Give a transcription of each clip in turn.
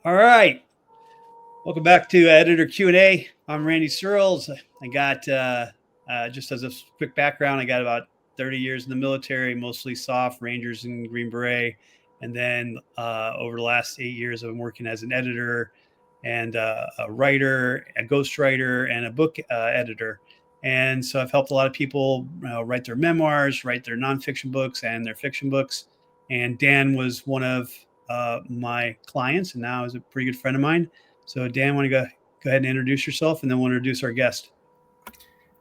All right. Welcome back to Editor Q&A. I'm Randy Surles. I got, just as a quick background, I got about 30 years in the military, mostly soft, Rangers and Green Beret. And then over the last 8 years, I've been working as an editor and a writer, a ghostwriter, and a book editor. And so I've helped a lot of people write their memoirs, write their nonfiction books and their fiction books. And Dan was one of my clients, and now is a pretty good friend of mine. So Dan, want to go ahead and introduce yourself, and then we'll introduce our guest.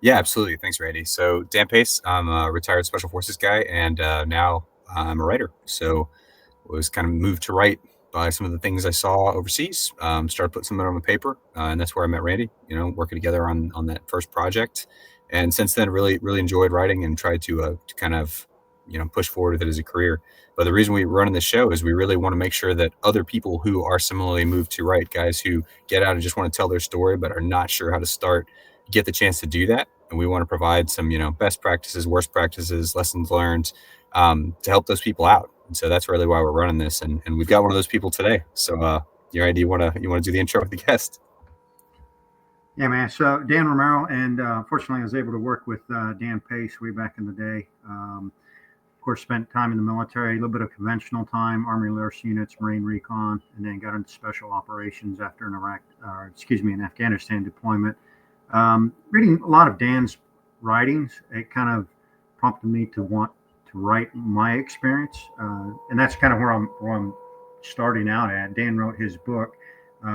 Yeah, absolutely. Thanks, Randy. So Dan Pace, I'm a retired Special Forces guy, and now I'm a writer. So was kind of moved to write by some of the things I saw overseas. Started putting some of it on the paper, and that's where I met Randy. Working together on that first project, and since then, really enjoyed writing and tried to kind of push forward with it as a career. But the reason we run this show is we really want to make sure that other people who are similarly moved to write, guys who get out and just want to tell their story but are not sure how to start, get the chance to do that. And we want to provide some best practices, worst practices, lessons learned, to help those people out. And so that's really why we're running this, and we've got one of those people today. So Randy, you want to do the intro with the guest? Yeah, man. So Dan Romero, and fortunately, I was able to work with Dan Pace way back in the day. Of course, spent time in the military, a little bit of conventional time, Army Alerts units, Marine Recon, and then got into special operations after an Afghanistan deployment. Reading a lot of Dan's writings, it kind of prompted me to want to write my experience, and that's kind of where I'm starting out at. Dan wrote his book.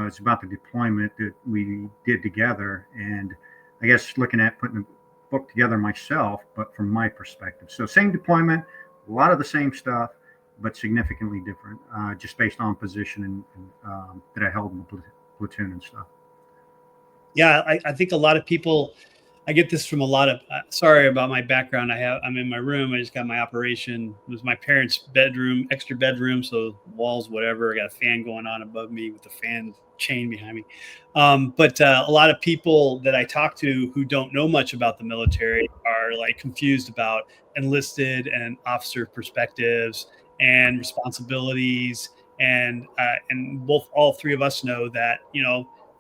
It's about the deployment that we did together, and I guess looking at putting the book together myself, but from my perspective. So same deployment, a lot of the same stuff, but significantly different, just based on position and that I held in the platoon and stuff. Yeah, I think a lot of people, I get this from a lot of, sorry about my background. I'm in my room. I just got my operation. It was my parents' bedroom, extra bedroom. So walls, whatever. I got a fan going on above me with the fan chain behind me. But a lot of people that I talk to who don't know much about the military are like confused about enlisted and officer perspectives and responsibilities. And all three of us know that,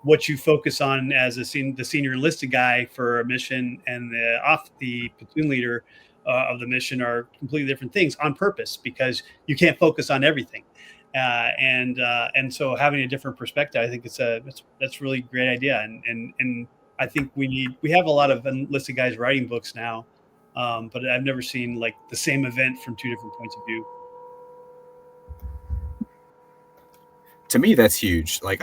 what you focus on as the senior enlisted guy for a mission and the platoon leader of the mission are completely different things on purpose, because you can't focus on everything. And so having a different perspective, I think that's really great idea. And I think we have a lot of enlisted guys writing books now, but I've never seen like the same event from two different points of view. To me, that's huge. Like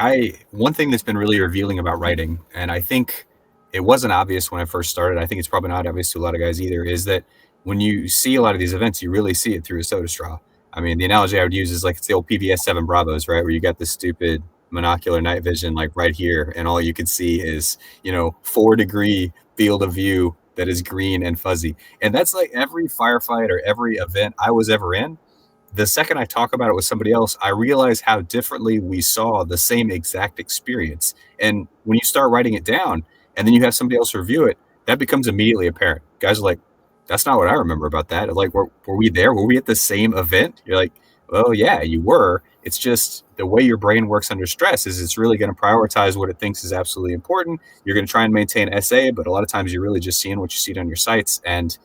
one thing that's been really revealing about writing, and I think it wasn't obvious when I first started, I think it's probably not obvious to a lot of guys either, is that when you see a lot of these events, you really see it through a soda straw. I mean, the analogy I would use is like it's the old PBS 7 Bravos, right? Where you got this stupid monocular night vision, like right here, and all you can see is, 4-degree field of view that is green and fuzzy. And that's like every firefight or every event I was ever in. The second I talk about it with somebody else, I realize how differently we saw the same exact experience. And when you start writing it down and then you have somebody else review it, that becomes immediately apparent. Guys are like, that's not what I remember about that. Like, were we there? Were we at the same event? You're like, well, yeah, you were. It's just the way your brain works under stress is it's really going to prioritize what it thinks is absolutely important. You're going to try and maintain SA, but a lot of times you're really just seeing what you see on your sites. And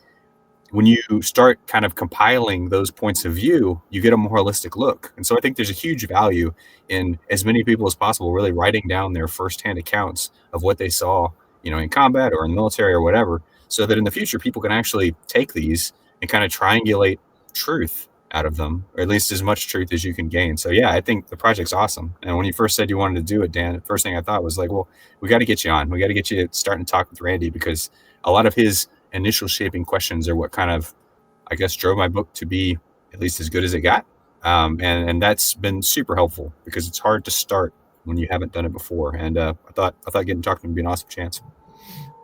when you start kind of compiling those points of view, you get a more holistic look. And so I think there's a huge value in as many people as possible really writing down their firsthand accounts of what they saw, in combat or in the military or whatever, so that in the future people can actually take these and kind of triangulate truth out of them, or at least as much truth as you can gain. So yeah, I think the project's awesome. And when you first said you wanted to do it, Dan, the first thing I thought was like, well, we got to get you on. We got to get you starting to talk with Randy, because a lot of his initial shaping questions are what kind of, I guess, drove my book to be at least as good as it got. And that's been super helpful, because it's hard to start when you haven't done it before. And I thought getting talking would be an awesome chance.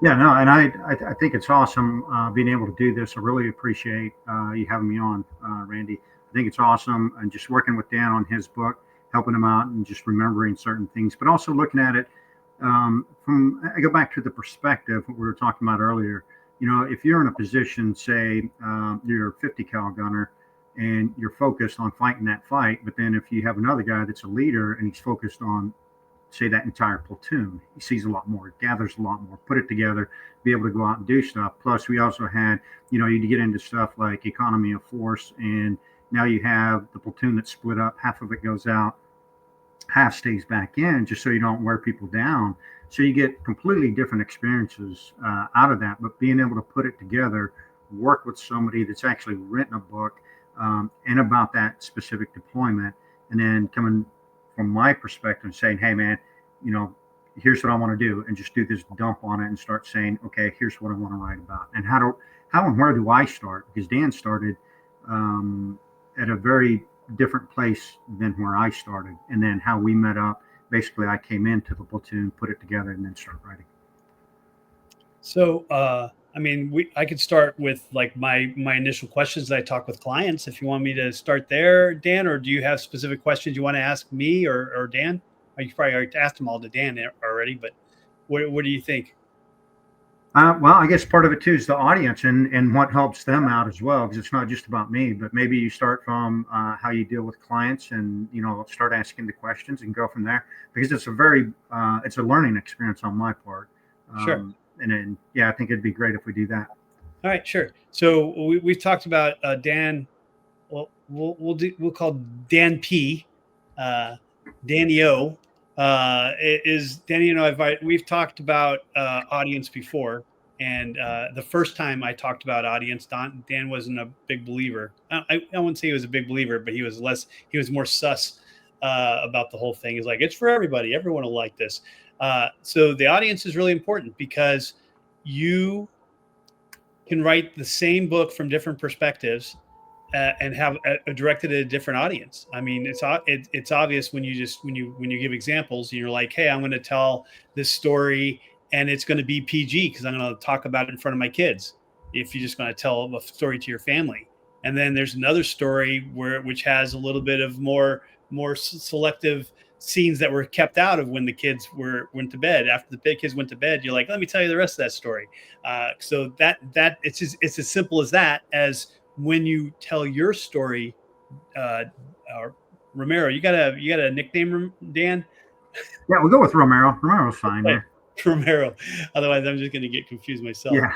Yeah, no, and I think it's awesome being able to do this. I really appreciate you having me on, Randy. I think it's awesome, and just working with Dan on his book, helping him out, and just remembering certain things, but also looking at it I go back to the perspective what we were talking about earlier. If you're in a position, say you're a 50 cal gunner, and you're focused on fighting that fight. But then if you have another guy that's a leader and he's focused on, say, that entire platoon, he sees a lot more, gathers a lot more, put it together, be able to go out and do stuff. Plus, we also had, you get into stuff like economy of force, and now you have the platoon that's split up. Half of it goes out, half stays back in, just so you don't wear people down. So you get completely different experiences out of that. But being able to put it together, work with somebody that's actually written a book and about that specific deployment, and then coming from my perspective saying, hey, man, here's what I want to do, and just do this dump on it and start saying, okay, here's what I want to write about. And how and where do I start? Because Dan started at a very different place than where I started. And then how we met up, basically I came into the platoon, put it together, and then start writing. So, I could start with like my initial questions that I talk with clients. If you want me to start there, Dan, or do you have specific questions you want to ask me or Dan? You probably already asked them all to Dan already, but what do you think? Well, I guess part of it too is the audience and what helps them out as well, because it's not just about me. But maybe you start from how you deal with clients, and start asking the questions and go from there. Because it's it's a learning experience on my part. Sure. And then I think it'd be great if we do that. All right, sure. So we've talked about Dan. Well, we'll call Dan P. Danny O. Is Danny and we've talked about audience before, and the first time I talked about audience, Dan wasn't a big believer. I wouldn't say he was a big believer, but he was more sus about the whole thing. He's like, it's for everybody. Everyone will like this. So the audience is really important, because you can write the same book from different perspectives and have directed at a different audience. I mean, it's obvious when you give examples, and you're like, hey, I'm going to tell this story and it's going to be PG because I'm going to talk about it in front of my kids. If you're just going to tell a story to your family, and then there's another story which has a little bit of more selective scenes that were kept out of when the kids went to bed. After the big kids went to bed, you're like, let me tell you the rest of that story. So that it's as simple as that. As when you tell your story, Romero, you got a nickname, Dan? Yeah, we'll go with Romero. Romero's fine. Right. Romero. Otherwise, I'm just going to get confused myself. Yeah.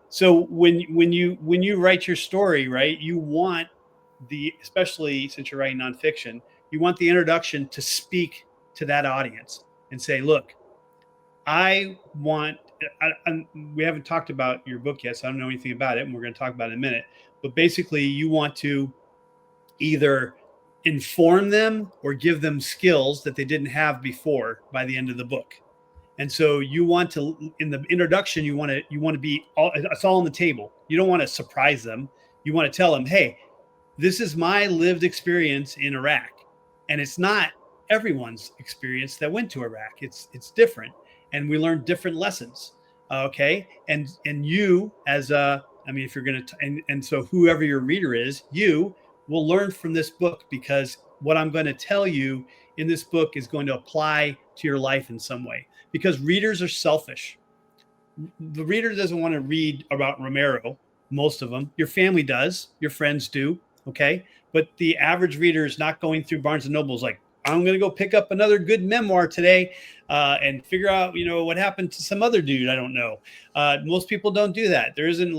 So when you write your story, right, you want especially since you're writing nonfiction, you want the introduction to speak to that audience and say, look, we haven't talked about your book yet, so I don't know anything about it, and we're going to talk about it in a minute. But basically, you want to either inform them or give them skills that they didn't have before by the end of the book. And so you want to, in the introduction, you want to be it's all on the table. You don't want to surprise them. You want to tell them, hey, this is my lived experience in Iraq, and it's not everyone's experience that went to Iraq. It's different, and we learned different lessons. Okay, and you as if you're going to, and so whoever your reader is, you will learn from this book, because what I'm going to tell you in this book is going to apply to your life in some way. Because readers are selfish. The reader doesn't want to read about Romero. Most of them. Your family does. Your friends do. Okay. But the average reader is not going through Barnes and Nobles like, I'm going to go pick up another good memoir today and figure out, what happened to some other dude I don't know. Most people don't do that. There isn't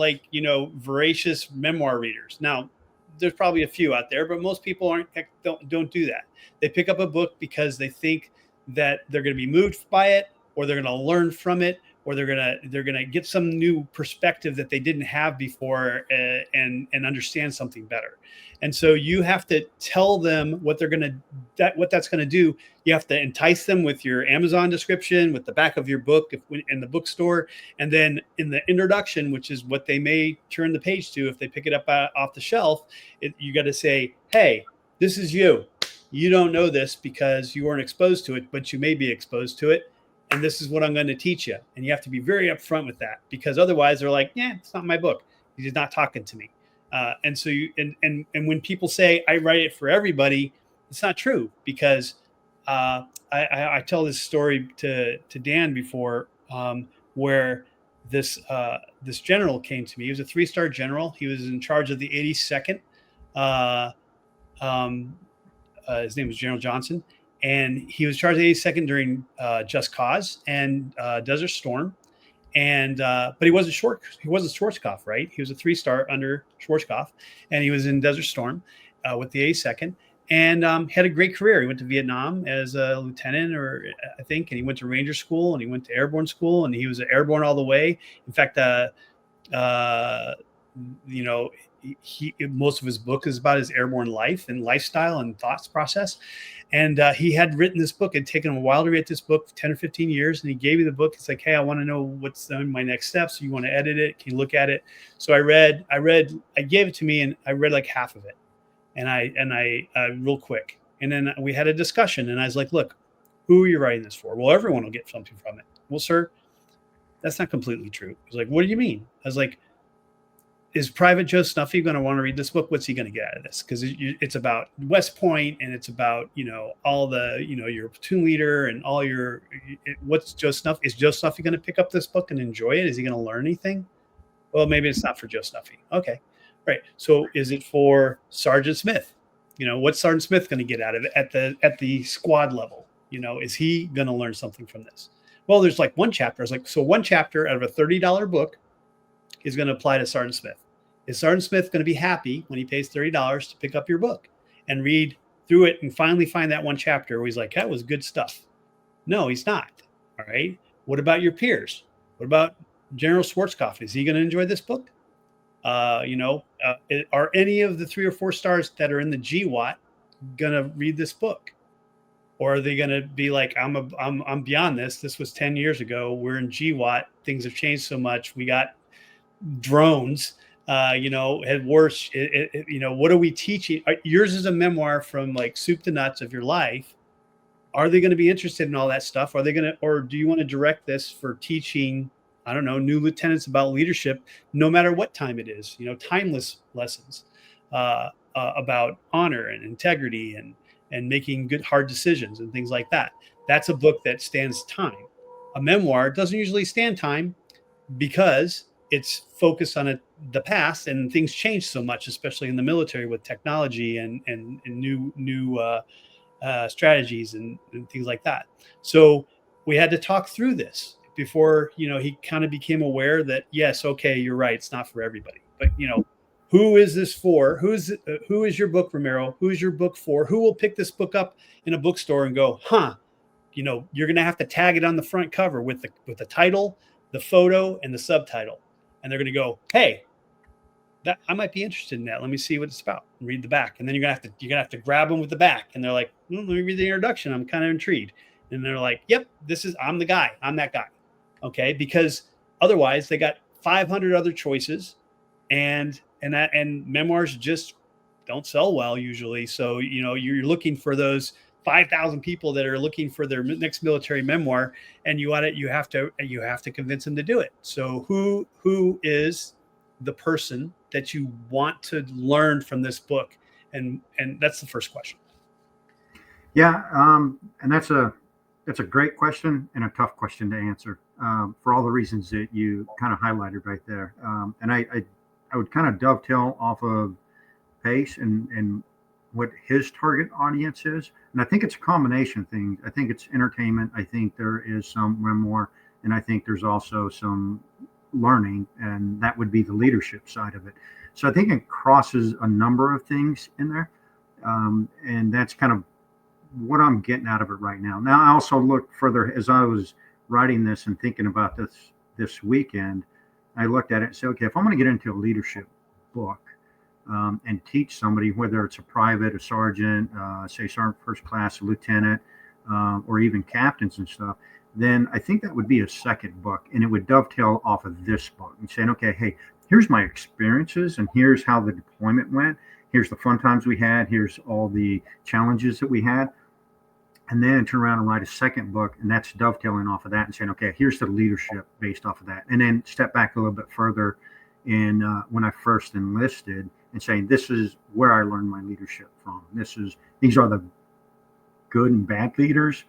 voracious memoir readers. Now, there's probably a few out there, but most people don't do that. They pick up a book because they think that they're going to be moved by it, or they're going to learn from it, or they're going to get some new perspective that they didn't have before, and understand something better. And so you have to tell them what that's going to do. You have to entice them with your Amazon description, with the back of your book in the bookstore, and then in the introduction, which is what they may turn the page to if they pick it up off the shelf. You got to say, hey, this is you. You don't know this because you weren't exposed to it, but you may be exposed to it. And this is what I'm going to teach you. And you have to be very upfront with that, because otherwise they're like, yeah, it's not my book. He's not talking to me. And so and when people say I write it for everybody, it's not true, because I tell this story to Dan before, where this general came to me. He was a 3-star general. He was in charge of the 82nd Uh, um, his name was General Johnson, and he was charged 82nd during Just Cause and Desert Storm. And but he wasn't Schwarzkopf, right? He was a 3-star under Schwarzkopf, and he was in Desert Storm with the 82nd, and had a great career. He went to Vietnam as a lieutenant, or I think, and he went to Ranger School, and he went to Airborne School, and he was airborne all the way. In fact, you know, most of his book is about his airborne life and lifestyle and thoughts process. And he had written this book. It'd taken him a while to write this book, 10 or 15 years. And he gave me the book. It's like, hey, I want to know what's my next steps. You want to edit it? Can you look at it? So I gave it to me, and I read like half of it. And I real quick. And then we had a discussion, and I was like, look, who are you writing this for? Well, everyone will get something from it. Well, sir, that's not completely true. He's like, what do you mean? I was like, is Private Joe Snuffy going to want to read this book? What's he going to get out of this? Because it's about West Point, and it's about, all the, your platoon leader and all what's Joe Snuffy? Is Joe Snuffy going to pick up this book and enjoy it? Is he going to learn anything? Well, maybe it's not for Joe Snuffy. Okay. Right. So is it for Sergeant Smith? What's Sergeant Smith going to get out of it at the squad level? Is he going to learn something from this? Well, there's like one chapter. I was like, so one chapter out of a $30 book is going to apply to Sergeant Smith. Is Sergeant Smith going to be happy when he pays $30 to pick up your book and read through it and finally find that one chapter where he's like, that was good stuff? No, he's not. All right. What about your peers? What about General Schwarzkopf? Is he going to enjoy this book? Are any of the 3 or 4 stars that are in the GWOT going to read this book? Or are they going to be like, I'm beyond this. This was 10 years ago. We're in GWOT. Things have changed so much. We got drones. Had worse. What are we teaching? Yours is a memoir from like soup to nuts of your life. Are they going to be interested in all that stuff? Or do you want to direct this for teaching, I don't know, new lieutenants about leadership, no matter what time it is, timeless lessons about honor and integrity and making good, hard decisions and things like that. That's a book that stands time. A memoir doesn't usually stand time because it's focused on the past, and things change so much, especially in the military with technology and new strategies and things like that. So we had to talk through this before, he kind of became aware that, yes, okay, you're right. It's not for everybody, but who is this for? Who is your book, Romero? Who is your book for? Who will pick this book up in a bookstore and go, you're going to have to tag it on the front cover with the title, the photo, and the subtitle. And they're going to go, hey, that I might be interested in that. Let me see what it's about. And read the back. And then you're gonna have to grab them with the back. And they're like, let me read the introduction. I'm kind of intrigued. And they're like, yep, I'm the guy. I'm that guy. Okay, because otherwise they got 500 other choices, and memoirs just don't sell well usually. So you're looking for those 5,000 people that are looking for their next military memoir, and you have to convince them to do it. So who is the person that you want to learn from this book? And that's the first question. Yeah. And that's a great question and a tough question to answer for all the reasons that you kind of highlighted right there. And I would kind of dovetail off of Pace and what his target audience is. And I think it's a combination of things. I think it's entertainment. I think there is some memoir, and I think there's also some learning, and that would be the leadership side of it. So I think it crosses a number of things in there. And that's kind of what I'm getting out of it right now. Now, I also looked further as I was writing this and thinking about this weekend. I looked at it and said, okay, if I'm going to get into a leadership book and teach somebody, whether it's a private, a sergeant, say sergeant first class, a lieutenant, or even captains and stuff, then I think that would be a second book, and it would dovetail off of this book and saying, okay, hey, here's my experiences, and here's how the deployment went. Here's the fun times we had. Here's all the challenges that we had. And then turn around and write a second book, and that's dovetailing off of that and saying, okay, here's the leadership based off of that. And then step back a little bit further in when I first enlisted and saying, this is where I learned my leadership from. These are the good and bad leaders.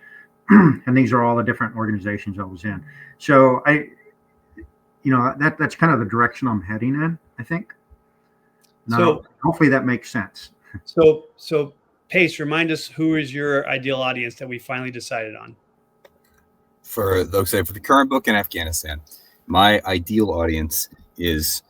And these are all the different organizations I was in. So that's kind of the direction I'm heading in, I think. No, hopefully that makes sense. So Pace, remind us, who is your ideal audience that we finally decided on? For the current book in Afghanistan, my ideal audience is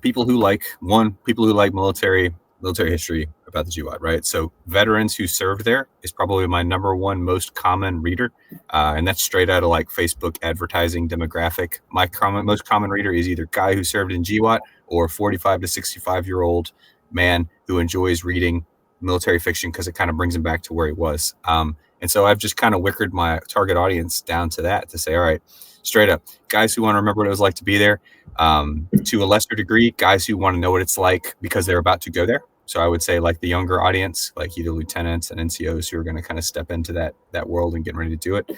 people who like military history about the GWOT, right? So veterans who served there is probably my number one most common reader, and that's straight out of like Facebook advertising demographic. My most common reader is either guy who served in GWOT or 45 to 65-year-old man who enjoys reading military fiction because it kind of brings him back to where he was. And so I've just kind of wickered my target audience down to that, to say, all right, straight up, guys who want to remember what it was like to be there. To a lesser degree, guys who want to know what it's like because they're about to go there. So I would say like the younger audience, like either lieutenants and NCOs who are going to kind of step into that world and get ready to do it.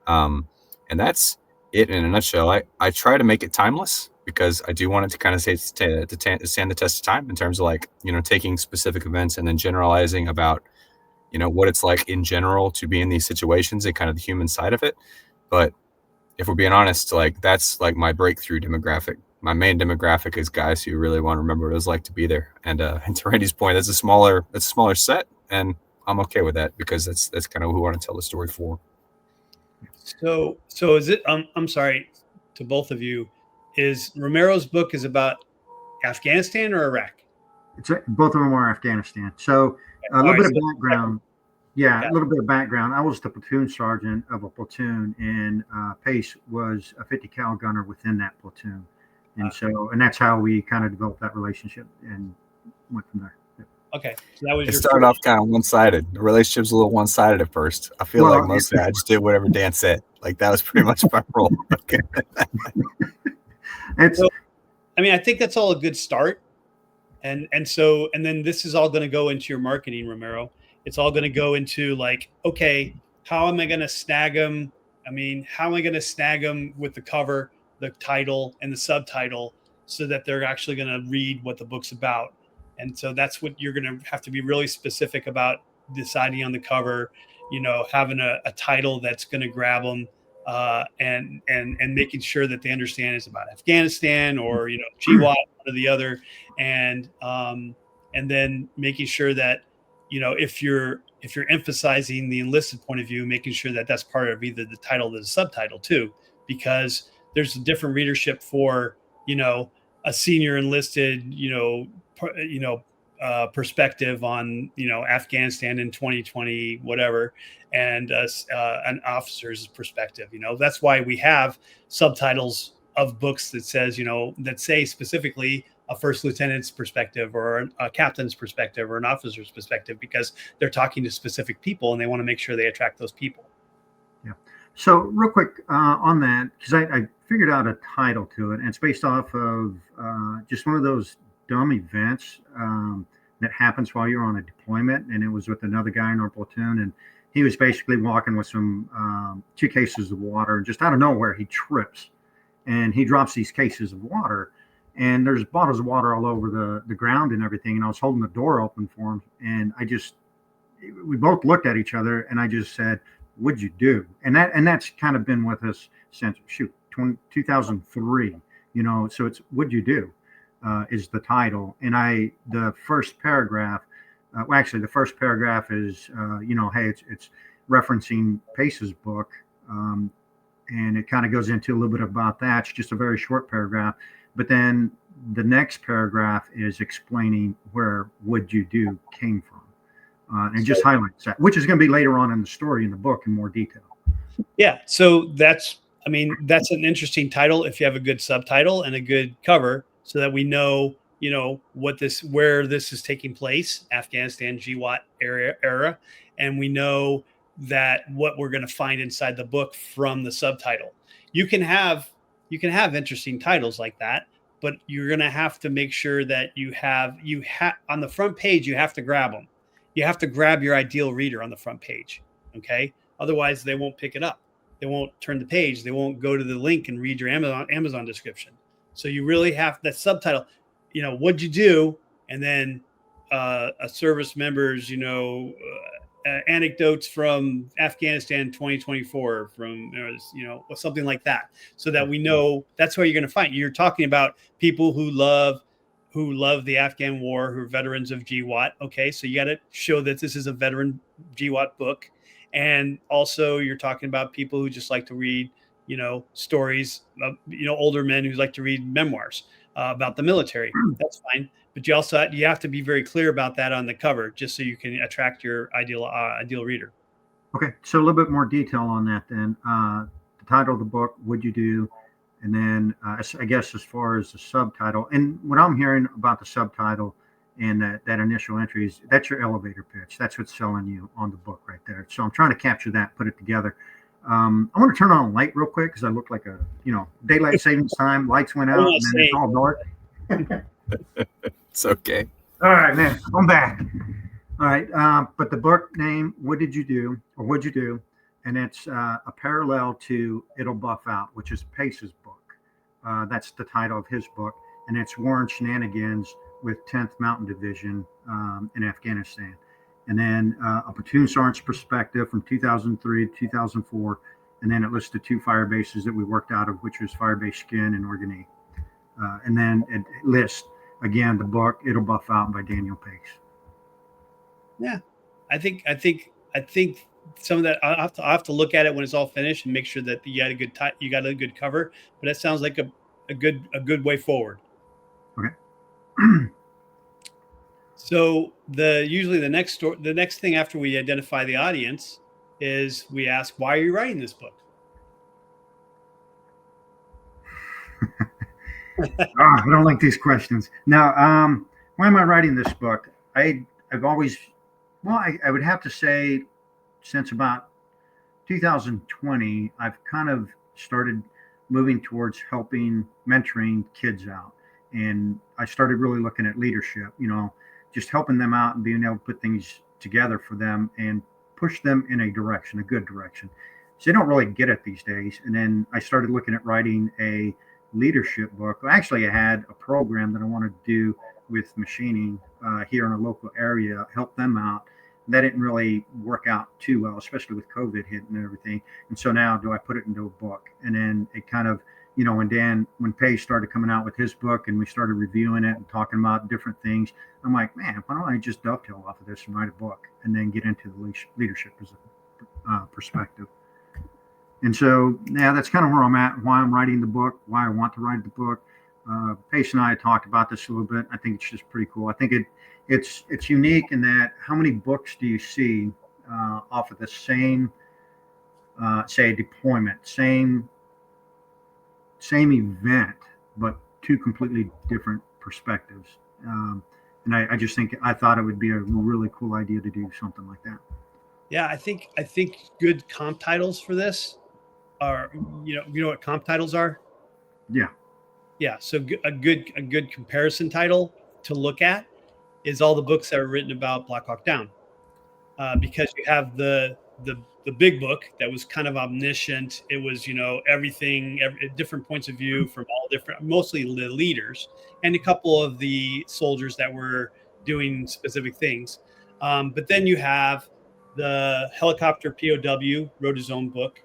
And that's it in a nutshell. I try to make it timeless because I do want it to kind of stand the test of time in terms of like, taking specific events and then generalizing about what it's like in general to be in these situations and kind of the human side of it. But if we're being honest, like that's like my breakthrough demographic. My main demographic is guys who really want to remember what it was like to be there. And to Randy's point, that's a smaller set, and I'm okay with that because that's kind of who I want to tell the story for. So is it? I'm sorry to both of you. Is Romero's book is about Afghanistan or Iraq? Both of them are Afghanistan. So a little bit of background. Yeah, a little bit of background. I was the platoon sergeant of a platoon, and Pace was a 50 cal gunner within that platoon. And that's how we kind of developed that relationship and went from there. Okay. So that was it started off kind of one-sided. The relationship's a little one-sided at first. I feel like mostly I just did whatever Dan said. Like that was pretty much my role. Okay. I think that's all a good start. And then this is all going to go into your marketing, Romero. It's all going to go into like, okay, how am I going to snag them? How am I going to snag them with the cover, the title, and the subtitle so that they're actually going to read what the book's about? And so that's what you're going to have to be really specific about deciding on the cover, having a title that's going to grab them, and making sure that they understand it's about Afghanistan or, GWOT, one or the other. And then making sure that, if you're emphasizing the enlisted point of view, making sure that that's part of either the title or the subtitle too, because there's a different readership for, a senior enlisted, perspective on, Afghanistan in 2020, whatever, and an officer's perspective. That's why we have subtitles of books that says, that say specifically a first lieutenant's perspective or a captain's perspective or an officer's perspective, because they're talking to specific people and they want to make sure they attract those people. Yeah. So real quick on that, because I figured out a title to it, and it's based off of just one of those dumb events that happens while you're on a deployment. And it was with another guy in our platoon, and he was basically walking with some 2 cases of water, and just out of nowhere he trips and he drops these cases of water. And there's bottles of water all over the ground and everything. And I was holding the door open for him. And we both looked at each other, and I just said, "What'd you do?" And that's kind of been with us since 2003, so it's "What'd you do?" Is the title. And the first paragraph, the first paragraph is, hey, it's referencing Pace's book. And it kind of goes into a little bit about that. It's just a very short paragraph. But then the next paragraph is explaining where "What'd you do" came from, and just highlights that, which is going to be later on in the story in the book in more detail. Yeah. So that's an interesting title if you have a good subtitle and a good cover, so that we know, where this is taking place, Afghanistan GWOT era, and we know that what we're going to find inside the book from the subtitle. You can have interesting titles like that, but you're going to have to make sure that you have on the front page, you have to grab them. You have to grab your ideal reader on the front page. Okay. Otherwise they won't pick it up. They won't turn the page. They won't go to the link and read your Amazon description. So you really have that subtitle, "What'd you do?" And then a service member's, anecdotes from Afghanistan 2024 from, something like that, so that we know that's where you're going to find. You're talking about people who love who love the Afghan war, who are veterans of GWOT. Okay, so you got to show that this is a veteran GWOT book. And also you're talking about people who just like to read, stories, older men who like to read memoirs about the military. That's fine. But you have to be very clear about that on the cover, just so you can attract your ideal reader. Okay, so a little bit more detail on that then. The title of the book, Would You Do? And then I guess as far as the subtitle, and what I'm hearing about the subtitle and that initial entry is that's your elevator pitch. That's what's selling you on the book right there. So I'm trying to capture that, put it together. I want to turn on a light real quick because I look like daylight savings time. Lights went out and then it's all dark. It's okay. All right, man, I'm back. All right, but the book name, What Did You Do? Or What'd You Do? And it's a parallel to It'll Buff Out, which is Pace's book. That's the title of his book. And it's Warren Shenanigans with 10th Mountain Division in Afghanistan. And then a platoon sergeant's perspective from 2003 to 2004. And then it lists the 2 fire bases that we worked out of, which was Firebase Skin and Organee. And then it lists, again, the book It'll Buff Out by Daniel Pace. Yeah, I think some of that I'll have to look at it when it's all finished and make sure that you got a good cover. But that sounds like a good way forward. Okay. So usually the next thing after we identify the audience is we ask, why are you writing this book? I don't like these questions. Now, why am I writing this book? I've always, I would have to say since about 2020, I've kind of started moving towards helping, mentoring kids out. And I started really looking at leadership, just helping them out and being able to put things together for them and push them in a direction, a good direction. So they don't really get it these days. And then I started looking at writing a leadership book. Actually, I had a program that I wanted to do with machining here in a local area, help them out. That didn't really work out too well, especially with COVID hitting and everything. And so now do I put it into a book? And then it kind of, when Pace started coming out with his book and we started reviewing it and talking about different things, I'm like, man, why don't I just dovetail off of this and write a book and then get into the leadership perspective? And so, yeah, that's kind of where I'm at, why I'm writing the book, why I want to write the book. Pace and I talked about this a little bit. I think it's just pretty cool. I think it's unique in that how many books do you see off of the same, say, deployment, same event, but 2 completely different perspectives. And I just think I thought it would be a really cool idea to do something like that. Yeah, I think good comp titles for this are, you know what comp titles are? Yeah. So a good comparison title to look at is all the books that are written about Black Hawk Down, because you have the big book that was kind of omniscient. It was, everything, different points of view from all different, mostly the leaders and a couple of the soldiers that were doing specific things. But then you have the helicopter POW, wrote his own book.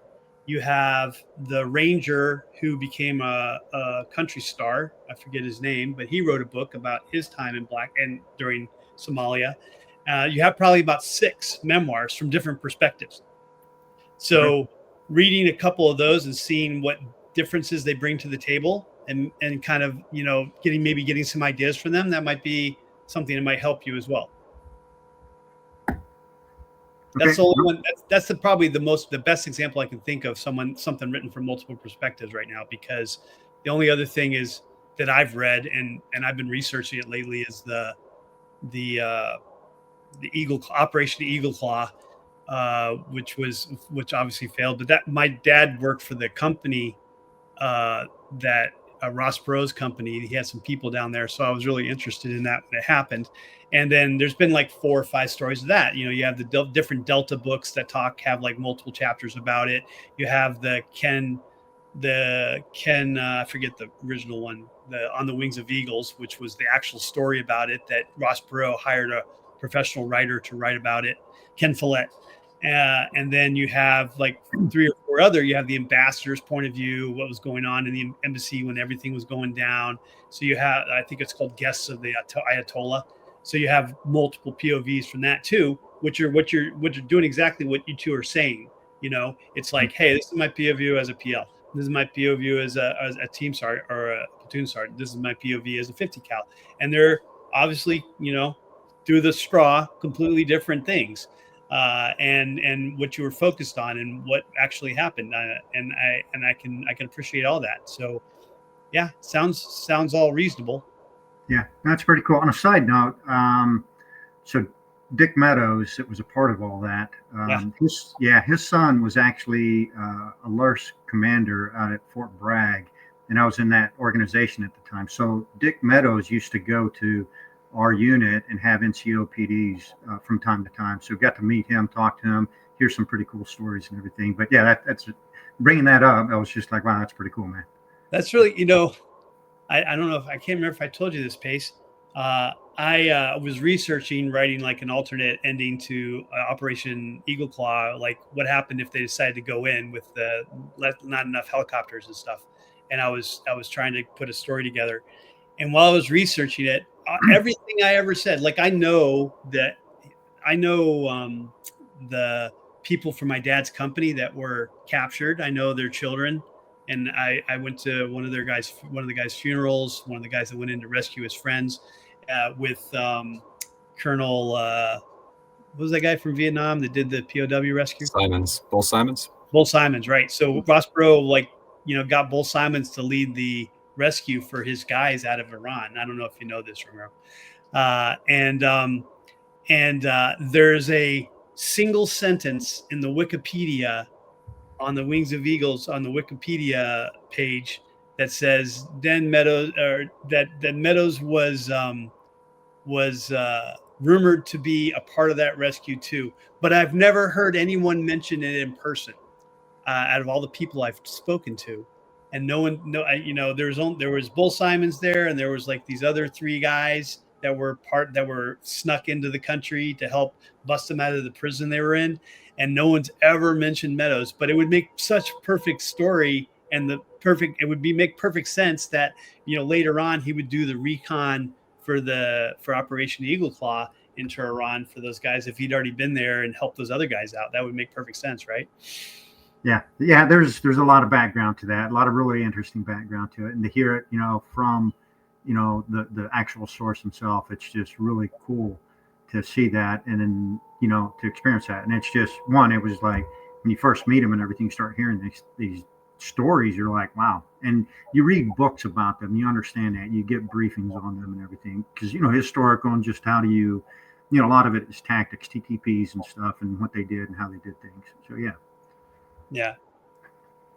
You have the Ranger who became a country star. I forget his name, but he wrote a book about his time in during Somalia. You have probably about 6 memoirs from different perspectives. So reading a couple of those and seeing what differences they bring to the table and kind of, getting some ideas from them, that might be something that might help you as well. That's the only one. That's probably the best example I can think of. Something written from multiple perspectives right now, because the only other thing is that I've read and I've been researching it lately is the Operation Eagle Claw, which obviously failed. But that my dad worked for the company that Ross Perot's company. He had some people down there, so I was really interested in that when it happened. And then there's been like 4 or 5 stories of that. You have the different Delta books that have like multiple chapters about it. You have the Ken, I forget the original one, the On the Wings of Eagles, which was the actual story about it that Ross Perot hired a professional writer to write about it, Ken Follett. And then you have like 3 or 4 other. You have the ambassador's point of view, what was going on in the embassy when everything was going down. So you have, I think it's called guests of the Ayatollah. So you have multiple POVs from that too, which are doing exactly what you two are saying. You know, it's like, hey, this is my POV as a PL. This is my POV as a team sergeant or a platoon sergeant. This is my POV as a 50 cal, and they're obviously, you know, through the straw, completely different things. And what you were focused on and what actually happened, and I can appreciate all that. So yeah, sounds all reasonable. Yeah, that's pretty cool. On a side note, so Dick Meadows, that was a part of all that. His son was actually a LURS commander out at Fort Bragg, and I was in that organization at the time. So Dick Meadows used to go to our unit and have NCO PDs from time to time. So got to meet him, talk to him, hear some pretty cool stories and everything. But yeah, that's bringing that up. I was just like, wow, that's pretty cool, man. That's really, you know, I don't know if I can't remember if I told you this, Pace. I was researching writing like an alternate ending to Operation Eagle Claw, like what happened if they decided to go in with not enough helicopters and stuff. And I was trying to put a story together. And while I was researching it, everything I ever said, like I know the people from my dad's company that were captured. I know their children. And I went to one of the guys' funerals, one of the guys that went in to rescue his friends with Colonel, what was that guy from Vietnam that did the POW rescue? Bull Simons. Bull Simons, right. So Ross Perot, like, you know, got Bull Simons to lead the rescue for his guys out of Iran. I don't know if you know this, Romero. There's a single sentence in the Wikipedia on the Wings of Eagles on the Wikipedia page that says Meadows was rumored to be a part of that rescue too, but I've never heard anyone mention it in person out of all the people I've spoken to, and no one, there was Bull Simons there, and there was like these other 3 guys that were snuck into the country to help bust them out of the prison they were in. And no one's ever mentioned Meadows, but it would make such perfect story, and it would make perfect sense that, you know, later on he would do the recon for Operation Eagle Claw into Iran for those guys if he'd already been there and helped those other guys out. That would make perfect sense, right? Yeah. There's a lot of background to that, a lot of really interesting background to it, and to hear it, you know, from, you know, the actual source himself, it's just really cool to see that, and then, you know, to experience that. And it's just it was like when you first meet them and everything, you start hearing these stories, you're like, wow. And you read books about them, you understand that, you get briefings on them and everything, because, you know, historical, and just how do you know, a lot of it is tactics, TTPs and stuff, and what they did and how they did things. So yeah.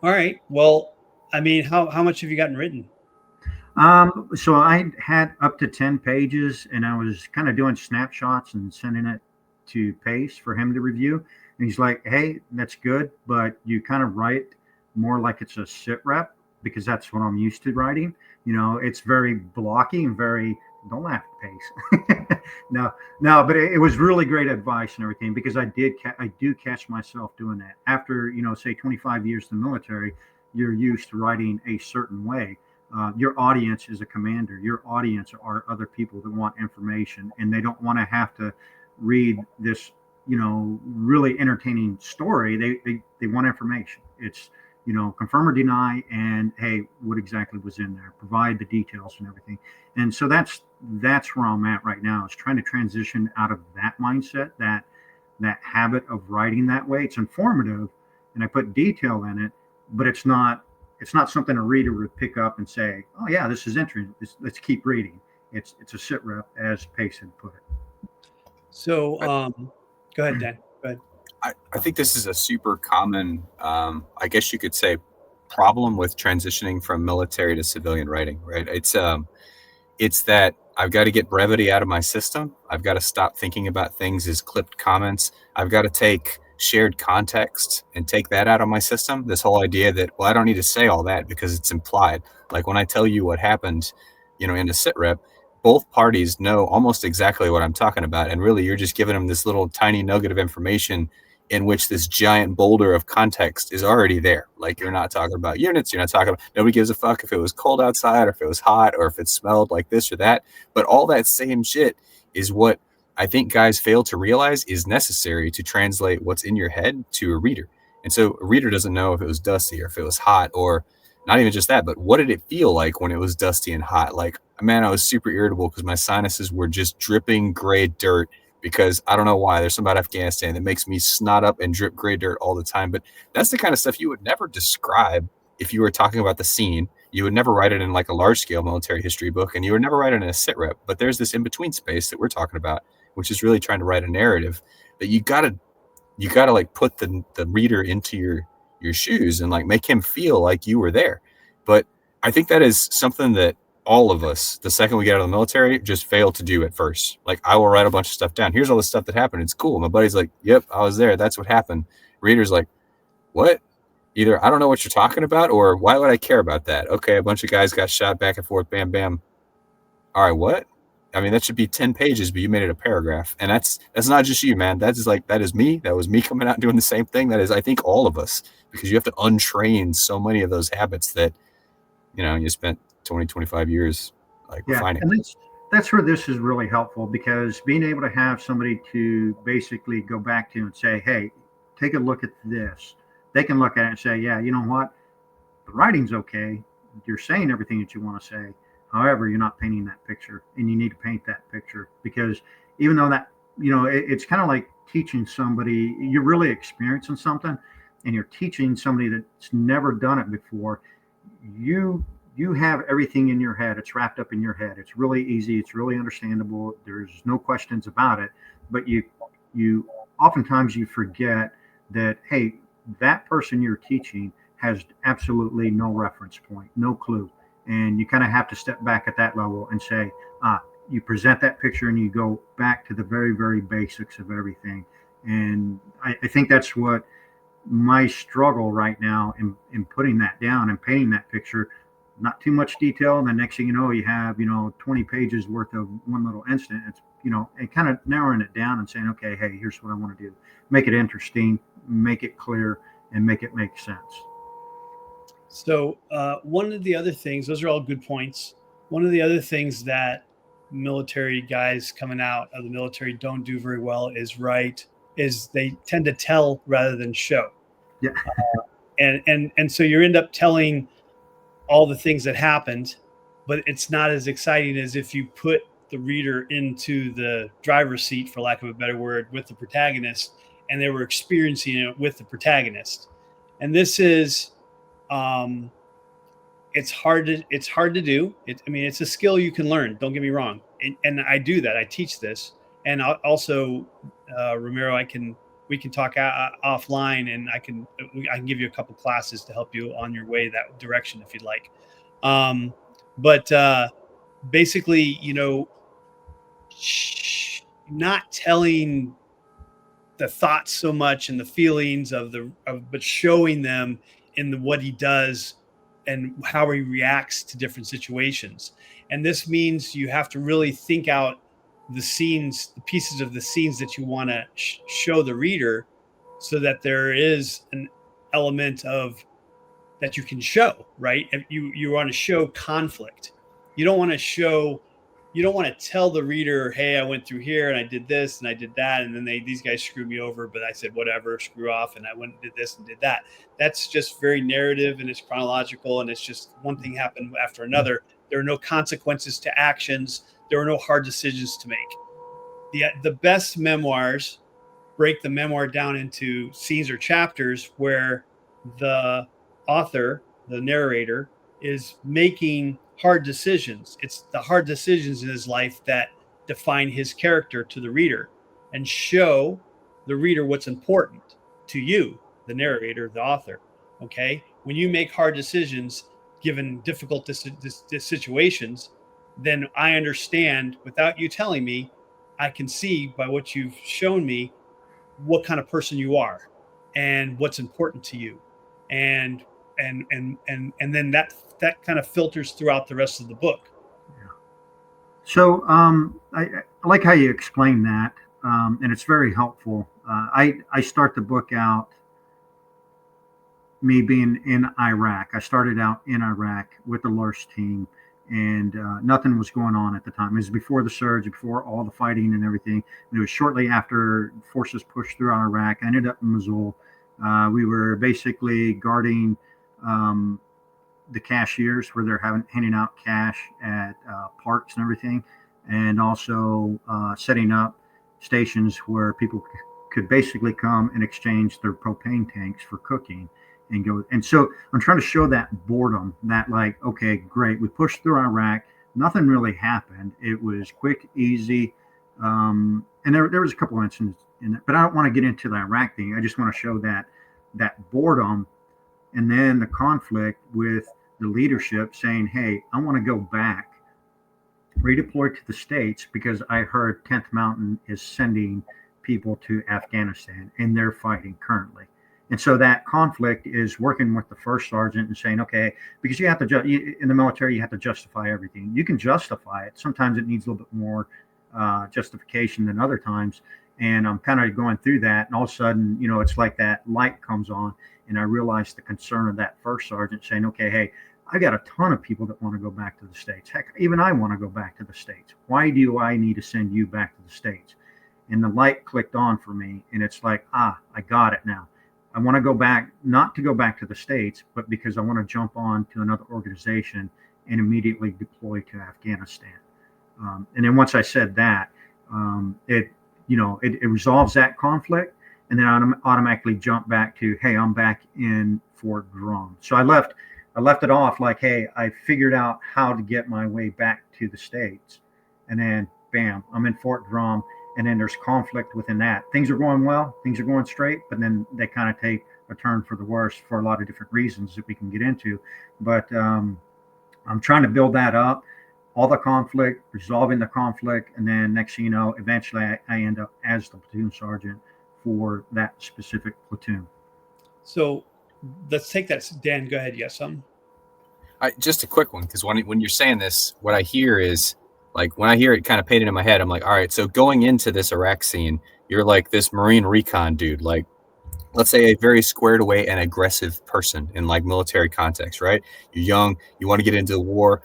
All right, well, I mean, how much have you gotten written? So I had up to 10 pages, and I was kind of doing snapshots and sending it to Pace for him to review. And he's like, hey, that's good, but you kind of write more like it's a sit rep, because that's what I'm used to writing. You know, it's very blocky and very, don't laugh at Pace. No, but it was really great advice and everything, because I do catch myself doing that. After, you know, say 25 years in the military, you're used to writing a certain way. Your audience is a commander. Your audience are other people that want information, and they don't want to have to read this, you know, really entertaining story. They want information. It's, you know, confirm or deny, and hey, what exactly was in there? Provide the details and everything. And so that's where I'm at right now, is trying to transition out of that mindset, that habit of writing that way. It's informative, and I put detail in it, but it's not something a reader would pick up and say, oh yeah, this is interesting, let's keep reading. It's a sit rep, as Pace had put it. So go ahead, Dan. Go ahead. I think this is a super common, I guess you could say, problem with transitioning from military to civilian writing, right? It's that I've got to get brevity out of my system. I've got to stop thinking about things as clipped comments. I've got to take shared context and take that out of my system. This whole idea that, well, I don't need to say all that because it's implied. Like when I tell you what happened, you know, in a sit rep, both parties know almost exactly what I'm talking about. And really, you're just giving them this little tiny nugget of information in which this giant boulder of context is already there. Like, you're not talking about units, you're not talking about, nobody gives a fuck if it was cold outside or if it was hot or if it smelled like this or that. But all that same shit is what I think guys fail to realize is necessary to translate what's in your head to a reader. And so a reader doesn't know if it was dusty or if it was hot, or not even just that, but what did it feel like when it was dusty and hot? Like, man, I was super irritable because my sinuses were just dripping gray dirt, because I don't know why. There's something about Afghanistan that makes me snot up and drip gray dirt all the time. But that's the kind of stuff you would never describe if you were talking about the scene. You would never write it in like a large scale military history book, and you would never write it in a sit rep. But there's this in between space that we're talking about, which is really trying to write a narrative that you gotta like put the reader into your shoes and like make him feel like you were there. But I think that is something that all of us, the second we get out of the military, just fail to do at first. Like, I will write a bunch of stuff down. Here's all the stuff that happened. It's cool. My buddy's like, yep, I was there. That's what happened. Reader's like, what? Either I don't know what you're talking about, or why would I care about that? Okay, a bunch of guys got shot back and forth, bam, bam. All right, what? I mean, that should be 10 pages, but you made it a paragraph. And that's not just you, man. That is me. That was me coming out and doing the same thing. That is, I think, all of us, because you have to untrain so many of those habits that, you spent 20, 25 years like refining. And that's where this is really helpful, because being able to have somebody to basically go back to and say, hey, take a look at this. They can look at it and say, yeah, you know what? The writing's okay. You're saying everything that you want to say. However, you're not painting that picture, and you need to paint that picture, because even though that, it's kind of like teaching somebody, you're really experiencing something and you're teaching somebody that's never done it before. You have everything in your head. It's wrapped up in your head. It's really easy. It's really understandable. There's no questions about it, but you oftentimes you forget that, hey, that person you're teaching has absolutely no reference point, no clue. And you kind of have to step back at that level and say, you present that picture and you go back to the very, very basics of everything. And I think that's what my struggle right now in putting that down and painting that picture. Not too much detail. And the next thing you know, you have, 20 pages worth of one little incident. It's, and kind of narrowing it down and saying, okay, hey, here's what I want to do. Make it interesting, make it clear, and make it make sense. So one of the other things, those are all good points. One of the other things that military guys coming out of the military don't do very well is they tend to tell rather than show. Yeah. And so you end up telling all the things that happened, but it's not as exciting as if you put the reader into the driver's seat, for lack of a better word, with the protagonist, and they were experiencing it with the protagonist. And this is, it's hard to do. It's a skill you can learn. Don't get me wrong. And I do that. I teach this. And also, Romero, we can talk offline, and I can give you a couple classes to help you on your way that direction if you'd like. But basically, not telling the thoughts so much and the feelings but showing them in what he does and how he reacts to different situations. And this means you have to really think out the scenes, the pieces of the scenes that you want to show the reader, so that there is an element of that you can show, right? If you want to show conflict. You don't want to tell the reader, hey, I went through here and I did this and I did that, and then these guys screwed me over, but I said whatever, screw off, and I went and did this and did that. That's just very narrative, and it's chronological, and it's just one thing happened after another. There are no consequences to actions. There are no hard decisions to make. The best memoirs break the memoir down into scenes or chapters where the author, the narrator, is making hard decisions. It's the hard decisions in his life that define his character to the reader, and show the reader what's important to you, the narrator, the author. Okay. When you make hard decisions, given difficult situations, then I understand, without you telling me, I can see by what you've shown me what kind of person you are and what's important to you. And then that kind of filters throughout the rest of the book. Yeah. So I like how you explain that. and it's very helpful. I start the book out me being in Iraq. I started out in Iraq with the LURS team, and nothing was going on at the time. It was before the surge, before all the fighting and everything. And it was shortly after forces pushed through Iraq. I ended up in Mosul. We were basically guarding the cashiers where they're handing out cash at parks and everything, and also setting up stations where people could basically come and exchange their propane tanks for cooking and go. And so I'm trying to show that boredom, that like, okay, great, we pushed through Iraq, nothing really happened. It was quick, easy, and there was a couple of incidents in it, but I don't want to get into the Iraq thing. I just want to show that boredom, and then the conflict with the leadership saying, hey, I want to go back, redeploy to the States, because I heard 10th Mountain is sending people to Afghanistan and they're fighting currently. And so that conflict is working with the first sergeant and saying, okay, because you have to, in the military, you have to justify everything. You can justify it. Sometimes it needs a little bit more justification than other times. And I'm kind of going through that. And all of a sudden, it's like that light comes on. And I realized the concern of that first sergeant saying, okay, hey, I got a ton of people that want to go back to the States. Heck, even I want to go back to the States. Why do I need to send you back to the States? And the light clicked on for me. And it's like, I got it now. I want to go back, not to go back to the States, but because I want to jump on to another organization and immediately deploy to Afghanistan. And then once I said that, it resolves that conflict. And then I automatically jump back to, hey, I'm back in Fort Drum. So I left it off like, hey, I figured out how to get my way back to the States. And then, bam, I'm in Fort Drum. And then there's conflict within that. Things are going well, things are going straight, but then they kind of take a turn for the worse for a lot of different reasons that we can get into. But I'm trying to build that up, all the conflict, resolving the conflict, and then next thing you know, eventually I end up as the platoon sergeant for that specific platoon. So let's take that. Dan, go ahead. Yes, Just a quick one, because when you're saying this, what I hear is, like, when I hear it kind of painted in my head, I'm like, all right, so going into this Iraq scene, you're like this Marine recon dude, like, let's say a very squared away and aggressive person in like military context, right? You're young, you want to get into the war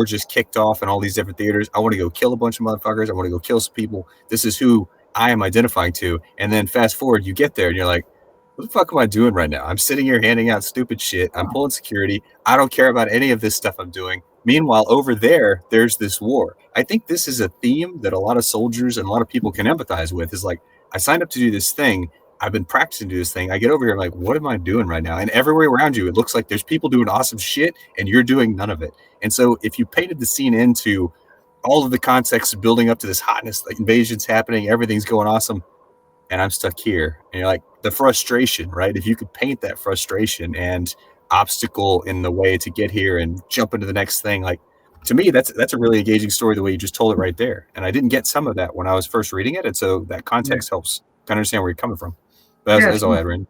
just kicked off in all these different theaters. I want to go kill a bunch of motherfuckers. I want to go kill some people. This is who I am identifying to. And then fast forward, you get there and you're like, what the fuck am I doing right now? I'm sitting here handing out stupid shit. I'm pulling security. I don't care about any of this stuff I'm doing. Meanwhile, over there's this war. I think this is a theme that a lot of soldiers and a lot of people can empathize with, is like, I signed up to do this thing. I've been practicing to do this thing. I get over here, I'm like, what am I doing right now? And everywhere around you, it looks like there's people doing awesome shit and you're doing none of it. And so if you painted the scene into all of the context building up to this hotness, like invasion's happening, everything's going awesome, and I'm stuck here. And you're like, the frustration, right? If you could paint that frustration and obstacle in the way to get here and jump into the next thing, like, to me, that's a really engaging story the way you just told it right there. And I didn't get some of that when I was first reading it. And so that context helps kind of understand where you're coming from. But that's all I had, Randy.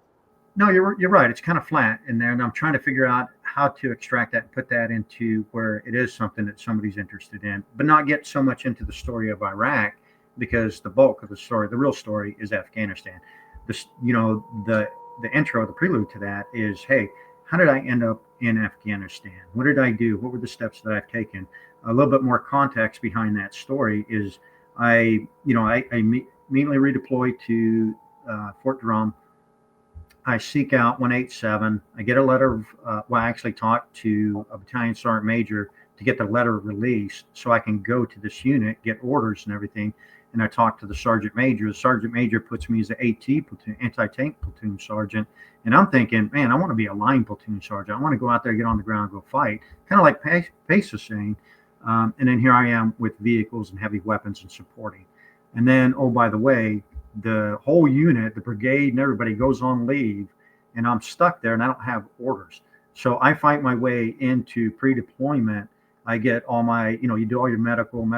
No, you're right. It's kind of flat in there. And I'm trying to figure out how to extract that and put that into where it is something that somebody's interested in, but not get so much into the story of Iraq, because the bulk of the story, the real story, is Afghanistan. The intro, the prelude to that is, hey, how did I end up in Afghanistan? What did I do? What were the steps that I've taken? A little bit more context behind that story is I immediately redeployed to Fort Drum. I seek out 187. I get a letter of, I actually talked to a battalion sergeant major to get the letter released so I can go to this unit, get orders and everything. And I talked to the sergeant major. The sergeant major puts me as the AT platoon, anti-tank platoon sergeant. And I'm thinking, man, I want to be a line platoon sergeant. I want to go out there, get on the ground, go fight. Kind of like Pace was saying. And then here I am with vehicles and heavy weapons and supporting. And then, oh, by the way, the whole unit, the brigade and everybody goes on leave, and I'm stuck there and I don't have orders. So I fight my way into pre-deployment. I get all my, you do all your medical,